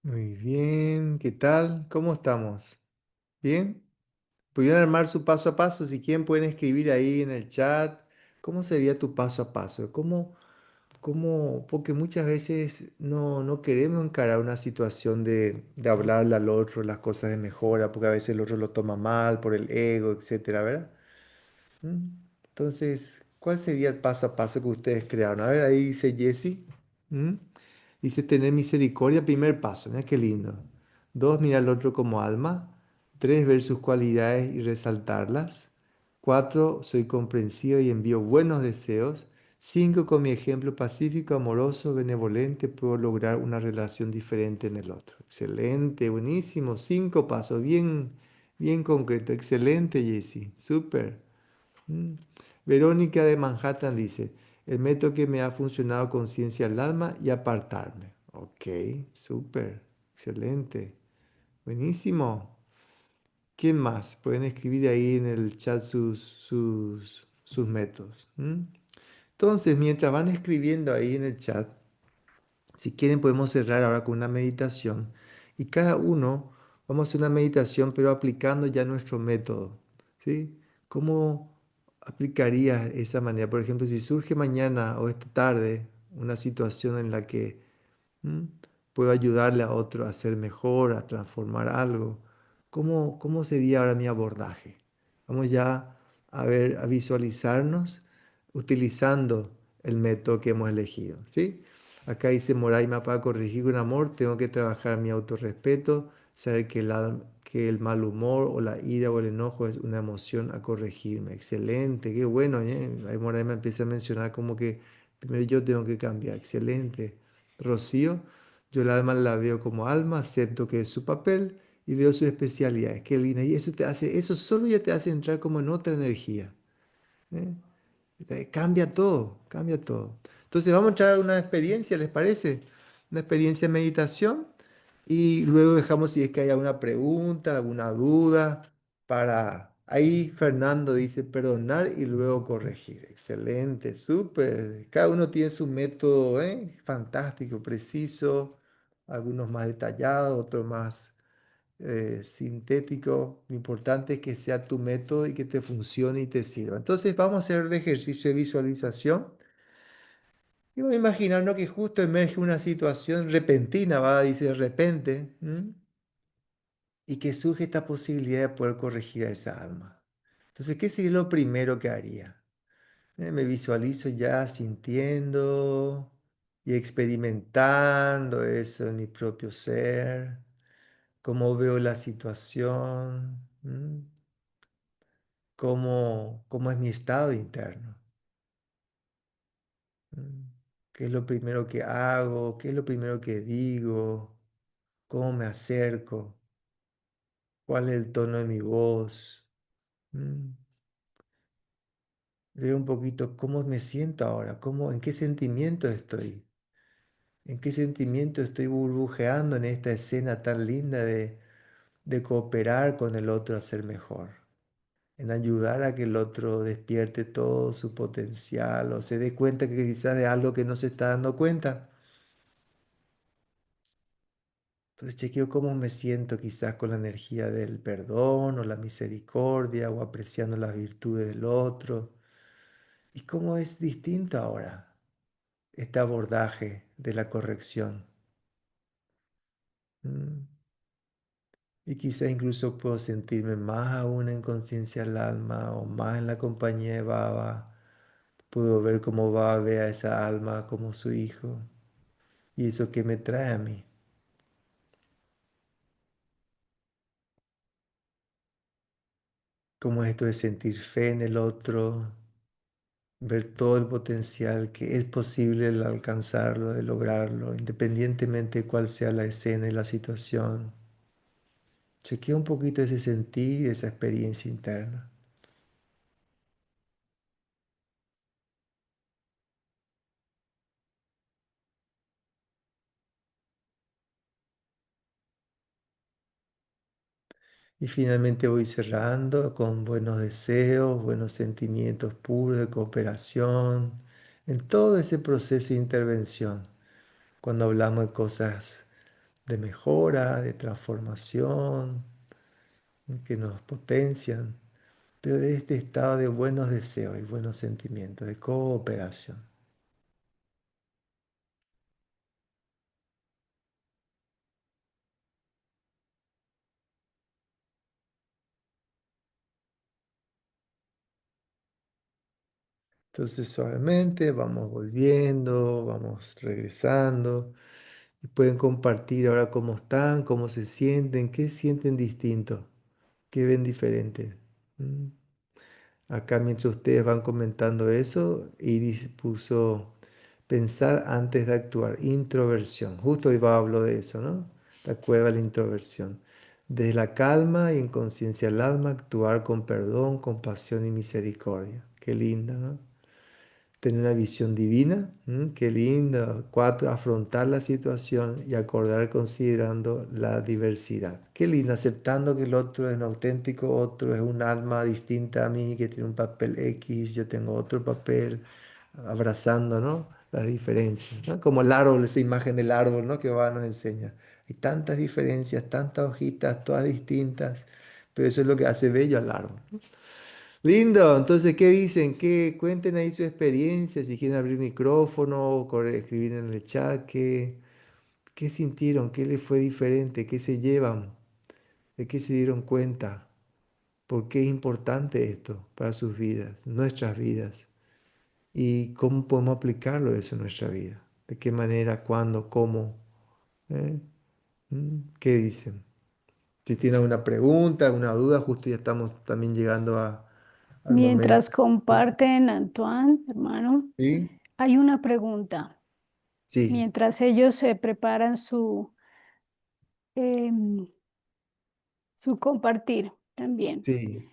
Muy bien, ¿qué tal? ¿Cómo estamos? ¿Bien? ¿Pudieron armar su paso a paso? Si quieren, pueden escribir ahí en el chat. ¿Cómo sería tu paso a paso? Porque muchas veces no queremos encarar una situación de hablarle al otro las cosas de mejora, porque a veces el otro lo toma mal por el ego, etcétera, ¿verdad? ¿Mm? Entonces, ¿cuál sería el paso a paso que ustedes crearon? A ver, ahí dice Jesse. ¿Mm? Dice tener misericordia, primer paso, mira qué lindo. Dos, mirar al otro como alma. Tres, ver sus cualidades y resaltarlas. Cuatro, soy comprensivo y envío buenos deseos. Cinco, con mi ejemplo pacífico, amoroso, benevolente, puedo lograr una relación diferente en el otro. Excelente, buenísimo. Cinco pasos, bien, bien concreto. Excelente, Jesse. Súper. Mm. Verónica de Manhattan dice, el método que me ha funcionado, conciencia al alma y apartarme. Ok, súper, excelente, buenísimo. ¿Quién más? Pueden escribir ahí en el chat sus métodos. ¿M? Entonces, mientras van escribiendo ahí en el chat, si quieren podemos cerrar ahora con una meditación y cada uno vamos a hacer una meditación pero aplicando ya nuestro método, ¿sí? ¿Cómo aplicarías esa manera? Por ejemplo, si surge mañana o esta tarde una situación en la que ¿Mm? puedo ayudarle a otro a ser mejor, a transformar algo. ¿Cómo sería ahora mi abordaje? Vamos ya a ver, a visualizarnos utilizando el método que hemos elegido, ¿sí? Acá dice Moraima, para corregir con amor, tengo que trabajar mi autorrespeto, saber que el mal humor o la ira o el enojo es una emoción a corregirme. Excelente, qué bueno, ¿eh? Ahí Moraima empieza a mencionar como que primero yo tengo que cambiar. Excelente. Rocío, yo el alma la veo como alma, acepto que es su papel y veo sus especialidades. Qué linda. Y eso te hace, eso solo ya te hace entrar como en otra energía. ¿Eh? Cambia todo, cambia todo. Entonces vamos a entrar a una experiencia, ¿les parece? Una experiencia de meditación y luego dejamos si es que hay alguna pregunta, alguna duda para... Ahí Fernando dice perdonar y luego corregir. Excelente, súper. Cada uno tiene su método, ¿eh? Fantástico, preciso, algunos más detallados, otros más sintético. Lo importante es que sea tu método y que te funcione y te sirva. Entonces vamos a hacer el ejercicio de visualización y vamos a imaginarnos que justo emerge una situación repentina, va, dice de repente, ¿m? Y que surge esta posibilidad de poder corregir a esa alma. Entonces, ¿qué sería lo primero que haría? Me visualizo ya sintiendo y experimentando eso en mi propio ser, cómo veo la situación. ¿Cómo es mi estado interno? ¿Mm? ¿Qué es lo primero que hago? ¿Qué es lo primero que digo? ¿Cómo me acerco? ¿Cuál es el tono de mi voz? ¿Mm? Veo un poquito cómo me siento ahora, en qué sentimiento estoy, en qué sentimiento estoy burbujeando en esta escena tan linda de cooperar con el otro a ser mejor, en ayudar a que el otro despierte todo su potencial o se dé cuenta que quizás de algo que no se está dando cuenta. Entonces chequeo cómo me siento quizás con la energía del perdón o la misericordia o apreciando las virtudes del otro. Y cómo es distinto ahora este abordaje de la corrección. ¿Mm? Y quizás incluso puedo sentirme más aún en conciencia al alma o más en la compañía de Baba. Puedo ver cómo Baba ve a esa alma como su hijo. Y eso que me trae a mí. Cómo es esto de sentir fe en el otro, ver todo el potencial que es posible el alcanzarlo, de lograrlo, independientemente de cuál sea la escena y la situación. Chequea un poquito ese sentir, esa experiencia interna. Y finalmente voy cerrando con buenos deseos, buenos sentimientos puros de cooperación, en todo ese proceso de intervención, cuando hablamos de cosas de mejora, de transformación, que nos potencian, pero de este estado de buenos deseos y buenos sentimientos, de cooperación. Entonces suavemente vamos volviendo, vamos regresando y pueden compartir ahora cómo están, cómo se sienten, qué sienten distinto, qué ven diferente. ¿Mm? Acá mientras ustedes van comentando eso, Iris puso pensar antes de actuar, introversión. Justo hoy hablo de eso, ¿no? La cueva de la introversión. Desde la calma y en conciencia del alma, actuar con perdón, compasión y misericordia. Qué linda, ¿no? tener una visión divina. Qué lindo. Cuatro, afrontar la situación y acordar considerando la diversidad. Qué lindo, aceptando que el otro es un auténtico, otro es un alma distinta a mí, que tiene un papel X, yo tengo otro papel, abrazando, ¿no? Las diferencias, ¿no? Como el árbol, esa imagen del árbol, ¿no? Que va nos enseña. Hay tantas diferencias, tantas hojitas, todas distintas, pero eso es lo que hace bello al árbol. Lindo, entonces, ¿qué dicen? ¿Qué cuenten ahí su experiencia? Si quieren abrir micrófono, escribir en el chat, ¿qué sintieron? ¿Qué les fue diferente? ¿Qué se llevan? ¿De qué se dieron cuenta? ¿Por qué es importante esto para sus vidas, nuestras vidas? ¿Y cómo podemos aplicarlo eso en nuestra vida? ¿De qué manera, cuándo, cómo? ¿Eh? ¿Qué dicen? Si tienen una pregunta, una duda, justo ya estamos también llegando al momento. Mientras comparten, Antoine, hermano, ¿Sí? hay una pregunta. Sí, Mientras ellos se preparan em, su compartir también. sí.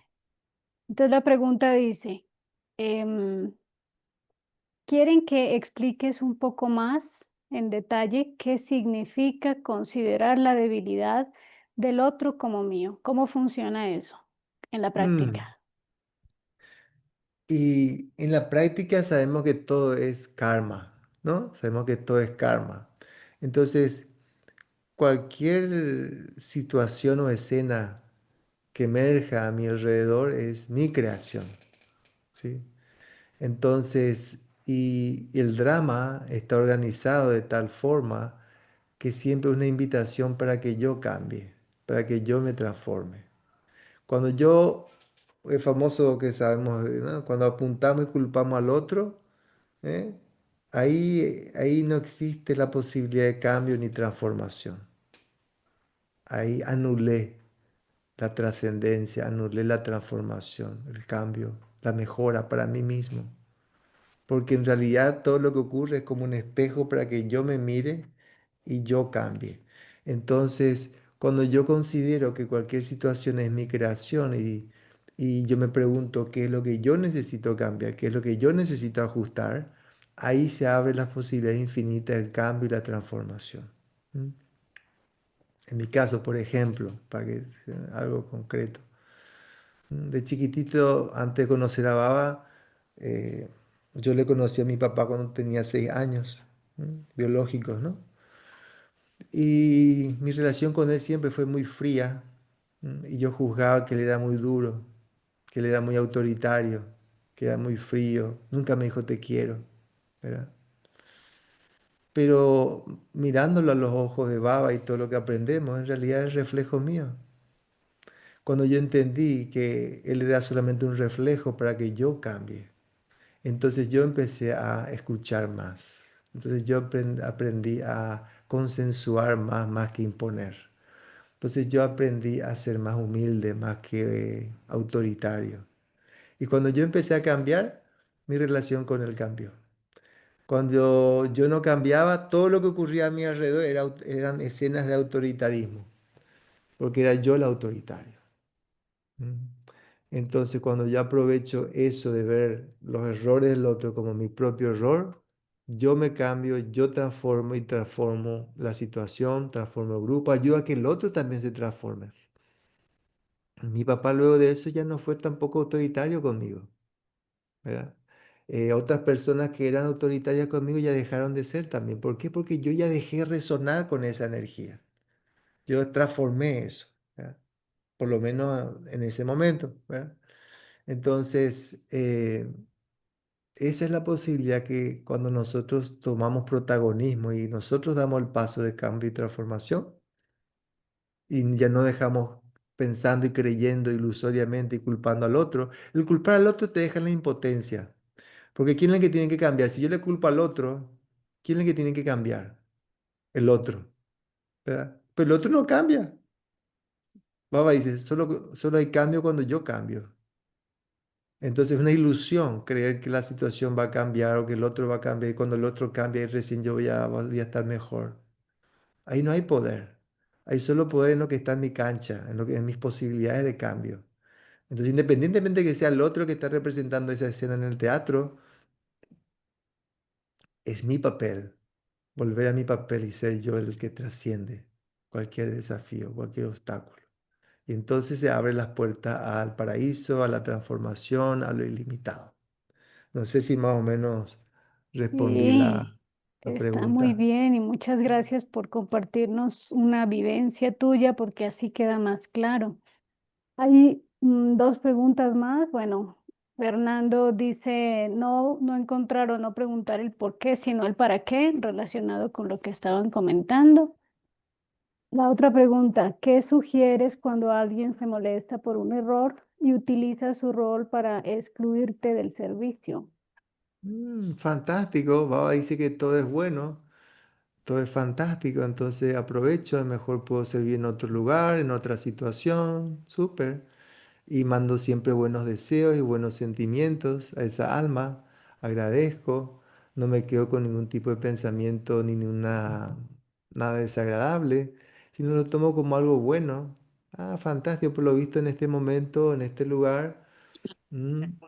Entonces la pregunta dice, em, ¿quieren que expliques un poco más en detalle qué significa considerar la debilidad del otro como mío? ¿Cómo funciona eso en la Mm. práctica? Y en la práctica sabemos que todo es karma, ¿no? Sabemos que todo es karma. Entonces, cualquier situación o escena que emerja a mi alrededor es mi creación, ¿sí? Entonces, y el drama está organizado de tal forma que siempre es una invitación para que yo cambie, para que yo me transforme. Cuando yo, es famoso que sabemos, ¿no? Cuando apuntamos y culpamos al otro, ¿eh? Ahí no existe la posibilidad de cambio ni transformación. Ahí anulé la trascendencia, anulé la transformación, el cambio, la mejora para mí mismo. Porque en realidad todo lo que ocurre es como un espejo para que yo me mire y yo cambie. Entonces, cuando yo considero que cualquier situación es mi creación y yo me pregunto qué es lo que yo necesito cambiar, qué es lo que yo necesito ajustar, ahí se abren las posibilidades infinitas del cambio y la transformación. ¿Mm? En mi caso, por ejemplo, para que sea algo concreto. De chiquitito, antes de conocer a Baba, eh, yo le conocí a mi papá cuando tenía 6 años, biológicos, ¿no? Y mi relación con él siempre fue muy fría, y yo juzgaba que él era muy duro, que él era muy autoritario, que era muy frío. Nunca me dijo te quiero, ¿verdad? Pero mirándolo a los ojos de Baba y todo lo que aprendemos, en realidad es reflejo mío. Cuando yo entendí que él era solamente un reflejo para que yo cambie. Entonces yo empecé a escuchar más. Entonces yo aprendí a consensuar más, más que imponer. Entonces yo aprendí a ser más humilde, más que autoritario. Y cuando yo empecé a cambiar, mi relación con él cambió. Cuando yo no cambiaba, todo lo que ocurría a mi alrededor eran escenas de autoritarismo, porque era yo el autoritario. ¿Mm? Entonces, cuando yo aprovecho eso de ver los errores del otro como mi propio error, yo me cambio, yo transformo y transformo la situación, transformo el grupo, ayudo a que el otro también se transforme. Mi papá luego de eso ya no fue tampoco autoritario conmigo, ¿verdad? Otras personas que eran autoritarias conmigo ya dejaron de ser también. ¿Por qué? Porque yo ya dejé resonar con esa energía. Yo transformé eso, ¿verdad? Por lo menos en ese momento, ¿verdad? Entonces, esa es la posibilidad que cuando nosotros tomamos protagonismo y nosotros damos el paso de cambio y transformación y ya no dejamos pensando y creyendo ilusoriamente y culpando al otro, el culpar al otro te deja en la impotencia. Porque ¿quién es el que tiene que cambiar? Si yo le culpo al otro, ¿quién es el que tiene que cambiar? El otro, ¿verdad? Pero el otro no cambia. Baba dice, solo hay cambio cuando yo cambio. Entonces es una ilusión creer que la situación va a cambiar o que el otro va a cambiar y cuando el otro cambia, recién yo voy a estar mejor. Ahí no hay poder. Hay solo poder en lo que está en mi cancha, en mis posibilidades de cambio. Entonces, independientemente de que sea el otro que está representando esa escena en el teatro, es mi papel, volver a mi papel y ser yo el que trasciende cualquier desafío, cualquier obstáculo. Y entonces se abren las puertas al paraíso, a la transformación, a lo ilimitado. No sé si más o menos respondí Sí, la está muy pregunta. bien y muchas gracias por compartirnos una vivencia tuya porque así queda más claro. Hay dos preguntas más. Bueno, Fernando dice no encontrar o no preguntar el por qué, sino el para qué, relacionado con lo que estaban comentando. La otra pregunta, ¿qué sugieres cuando alguien se molesta por un error y utiliza su rol para excluirte del servicio? Fantástico, Baba dice que todo es bueno, todo es fantástico, entonces aprovecho, a lo mejor puedo servir en otro lugar, en otra situación, súper. Y mando siempre buenos deseos y buenos sentimientos a esa alma, agradezco, no me quedo con ningún tipo de pensamiento ni ninguna, nada desagradable, sino lo tomo como algo bueno. Ah, fantástico, por lo visto en este momento, en este lugar.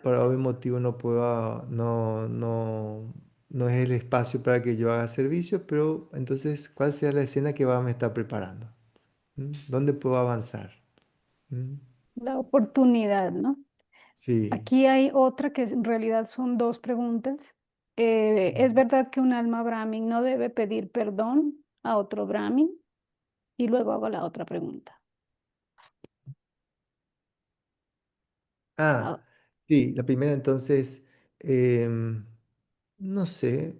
Por algún motivo no puedo, no es el espacio para que yo haga servicio, pero entonces, ¿cuál será la escena que va me está preparando? ¿Dónde puedo avanzar? ¿Mm? La oportunidad, ¿no? Sí. Aquí hay otra que en realidad son dos preguntas. ¿Es verdad que un alma Brahmin no debe pedir perdón a otro Brahmin? Y luego hago la otra pregunta. Ah, Ah, sí, la primera entonces, em, no sé,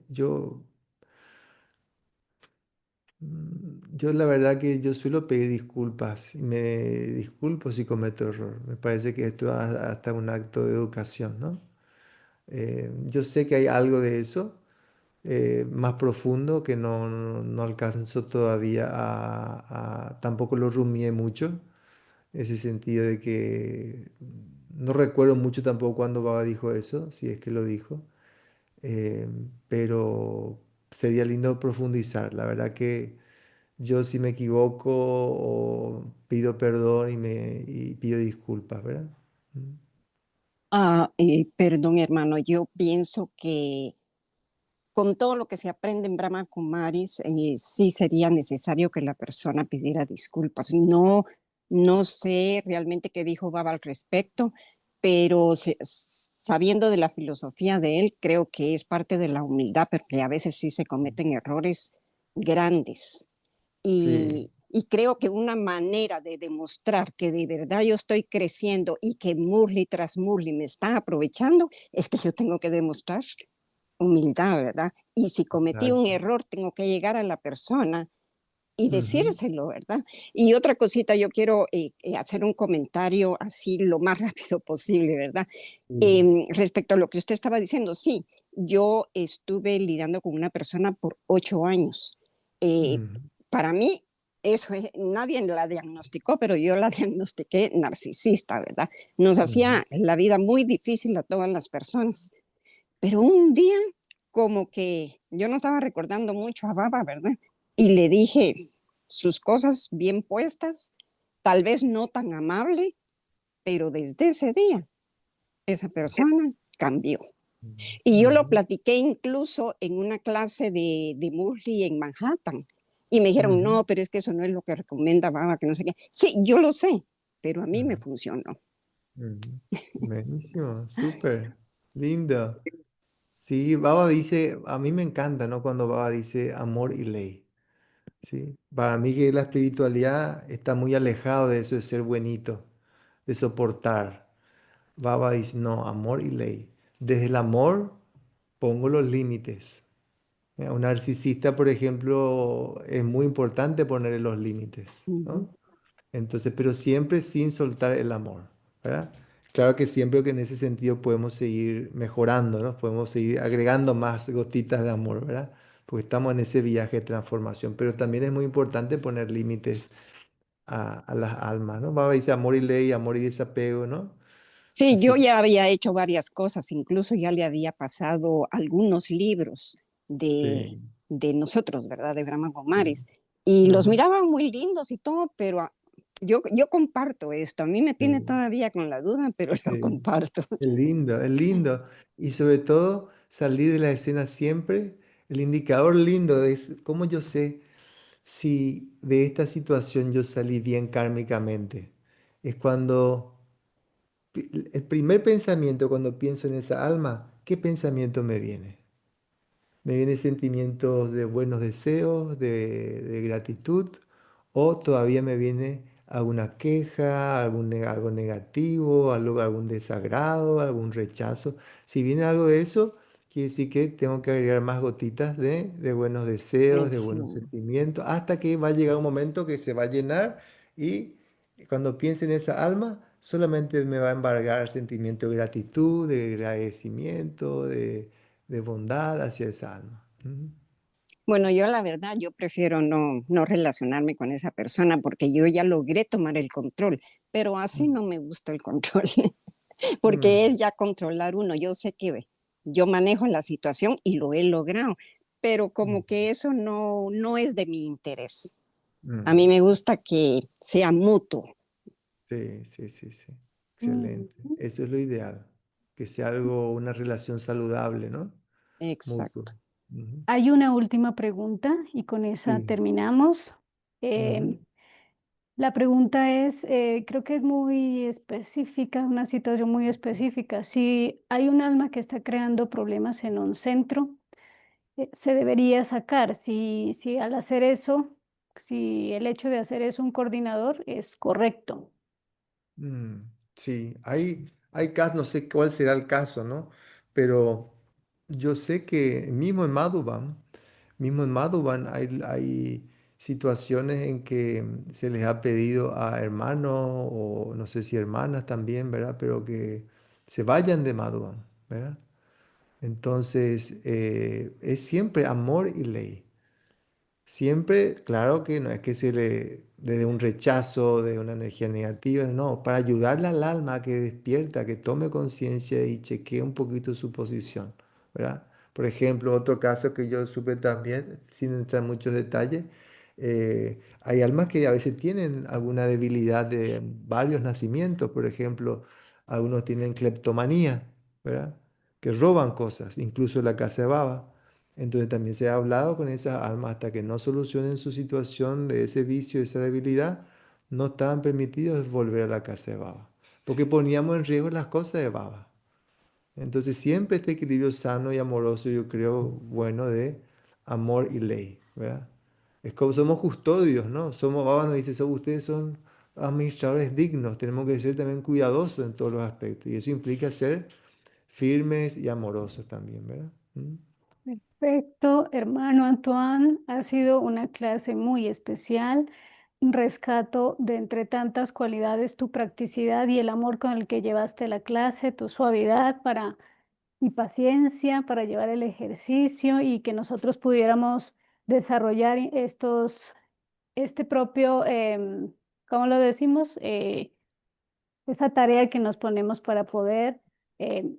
yo la verdad que yo suelo pedir disculpas y me disculpo si cometo error. Me parece que esto es hasta un acto de educación, ¿no? Yo sé que hay algo de eso más profundo que no alcanzo todavía tampoco lo rumié mucho, ese sentido de que no recuerdo mucho tampoco cuando Baba dijo eso, si es que lo dijo, eh, pero sería lindo profundizar. La verdad que yo si me equivoco o pido perdón y pido disculpas, ¿verdad? Mm. Perdón, hermano, yo pienso que con todo lo que se aprende en Brahma Kumaris, sí sería necesario que la persona pidiera disculpas. No, no sé realmente qué dijo Baba al respecto, pero sabiendo de la filosofía de él, creo que es parte de la humildad, porque a veces sí se cometen errores grandes. Sí, Y creo que una manera de demostrar que de verdad yo estoy creciendo y que Murli tras Murli me está aprovechando es que yo tengo que demostrar humildad, ¿verdad? Y si cometí un exacto. error, tengo que llegar a la persona y Ujú, decírselo, ¿verdad? Y otra cosita, yo quiero hacer un comentario así lo más rápido posible, ¿verdad? sí, Respecto a lo que usted estaba diciendo, sí, yo estuve lidiando con una persona por 8 años. Eh, ujú, para mí, eso es, nadie la diagnosticó, pero yo la diagnostiqué narcisista, ¿verdad? Nos ujú, hacía la vida muy difícil a todas las personas. Pero un día, como que yo no estaba recordando mucho a Baba, ¿verdad? Y le dije sus cosas bien puestas, tal vez no tan amable, pero desde ese día esa persona cambió. Y yo lo ujú, platiqué incluso en una clase de Murray en Manhattan. Y me dijeron, ujú, no, pero es que eso no es lo que recomienda Baba, que no sé qué. Sí, yo lo sé, pero a mí me ujú. funcionó. Ujú. Buenísimo, súper, lindo. Sí, Baba dice, a mí me encanta, ¿no? Cuando Baba dice amor y ley, ¿sí? Para mí que la espiritualidad está muy alejado de eso de ser buenito, de soportar. Baba dice, no, amor y ley. Desde el amor pongo los límites. Un narcisista, por ejemplo, es muy importante poner los límites, Uh -huh. ¿no? Entonces, pero siempre sin soltar el amor, ¿verdad? Claro que siempre que en ese sentido podemos seguir mejorando, ¿no? Podemos seguir agregando más gotitas de amor, ¿verdad? Porque estamos en ese viaje de transformación, pero también es muy importante poner límites a las almas, ¿no? Baba dice amor y ley, amor y desapego, ¿no? Sí, Así yo que ya había hecho varias cosas, incluso ya le había pasado algunos libros de, sí, de nosotros, ¿verdad? De Brahma sí. Kumaris. Y los Ujú, miraban muy lindos y todo, pero yo comparto esto. A mí me tiene sí, todavía con la duda, pero lo sí. comparto. Es lindo, es lindo. Y sobre todo salir de la escena siempre El indicador lindo es cómo yo sé si de esta situación yo salí bien kármicamente. Es cuando el primer pensamiento, cuando pienso en esa alma, ¿qué pensamiento me viene? Me vienen sentimientos de buenos deseos, de gratitud, o todavía me viene alguna queja, algo negativo, algún desagrado, algún rechazo. Si viene algo de eso, quiere decir que tengo que agregar más gotitas de buenos deseos, de Sí. buenos sentimientos, hasta que va a llegar un momento que se va a llenar y cuando piense en esa alma, solamente me va a embargar sentimiento de gratitud, de agradecimiento, de bondad hacia esa alma. Ujú. Bueno, yo la verdad, yo prefiero no relacionarme con esa persona porque yo ya logré tomar el control, pero así Mm, no me gusta el control, porque mm, es ya controlar uno. Yo sé que yo manejo la situación y lo he logrado, pero mm, como que eso no es de mi interés. A mí mm. me gusta que sea mutuo. Sí, sí, sí, sí. Excelente. Ujú. Eso es lo ideal. Que sea algo, una relación saludable, ¿no? Mutuo. Exacto. Ujú. Hay una última pregunta y con esa Sí. terminamos. Ujú, La pregunta es, creo que es muy específica, una situación muy específica. Si hay un alma que está creando problemas en un centro, se debería sacar. Si al hacer eso, si el hecho de hacer eso un coordinador es correcto. mm, sí, hay casos, no sé cuál será el caso, ¿no? Pero yo sé que mismo en Madhuban hay situaciones en que se les ha pedido a hermanos o no sé si hermanas también, ¿verdad? Pero que se vayan de Madhuban, ¿verdad? Entonces, es siempre amor y ley. Siempre, claro que no es que se le dé un rechazo, de una energía negativa, no, para ayudarle al alma a que despierta, que tome conciencia y chequee un poquito su posición, ¿verdad? Por ejemplo, otro caso que yo supe también, sin entrar en muchos detalles, hay almas que a veces tienen alguna debilidad de varios nacimientos, por ejemplo, algunos tienen cleptomanía, ¿verdad? Que roban cosas, incluso la casa de baba. Entonces también se ha hablado con esas almas hasta que no solucionen su situación de ese vicio, esa debilidad, no estaban permitidos volver a la casa de Baba, porque poníamos en riesgo las cosas de Baba. Entonces siempre este equilibrio sano y amoroso, yo creo, bueno, de amor y ley, ¿verdad? Es como somos custodios, ¿no? Somos, Baba nos dice, ustedes son administradores dignos, tenemos que ser también cuidadosos en todos los aspectos, y eso implica ser firmes y amorosos también, ¿verdad? ¿Mm? Perfecto, hermano Antoine, ha sido una clase muy especial. Rescato de entre tantas cualidades tu practicidad y el amor con el que llevaste la clase, tu suavidad y paciencia para llevar el ejercicio y que nosotros pudiéramos desarrollar este propio, ¿cómo lo decimos? Esa tarea que nos ponemos para poder em,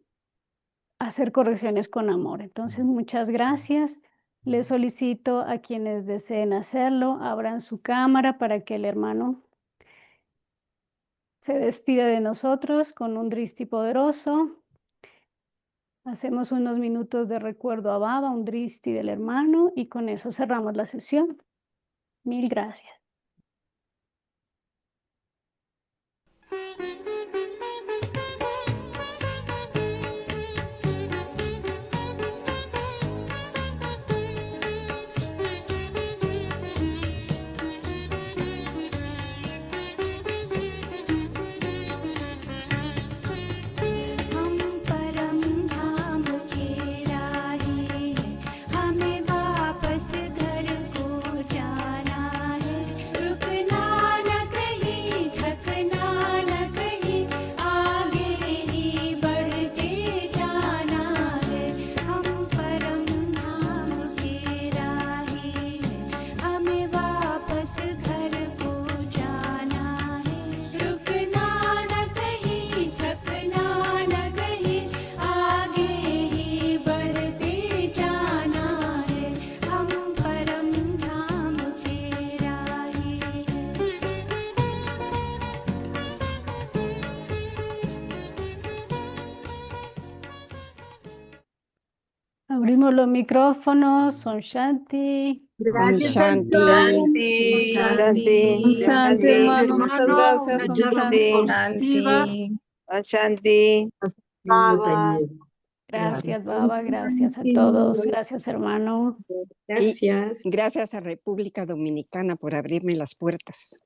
hacer correcciones con amor. Entonces, muchas gracias. Les solicito a quienes deseen hacerlo, abran su cámara para que el hermano se despida de nosotros con un Dristi poderoso. Hacemos unos minutos de recuerdo a Baba, un Dristi del hermano, y con eso cerramos la sesión. Mil gracias. हम परम धाम के राही हैं, हमें वापस घर को जाना है। Abrimos los micrófonos. Om Shanti. Om Shanti. Shanti, Shanti, hermano, muchas gracias. Om Shanti. Shanti, Shanti, Baba. Gracias, Baba. Gracias a todos. Gracias, hermano. Y gracias a República Dominicana por abrirme las puertas.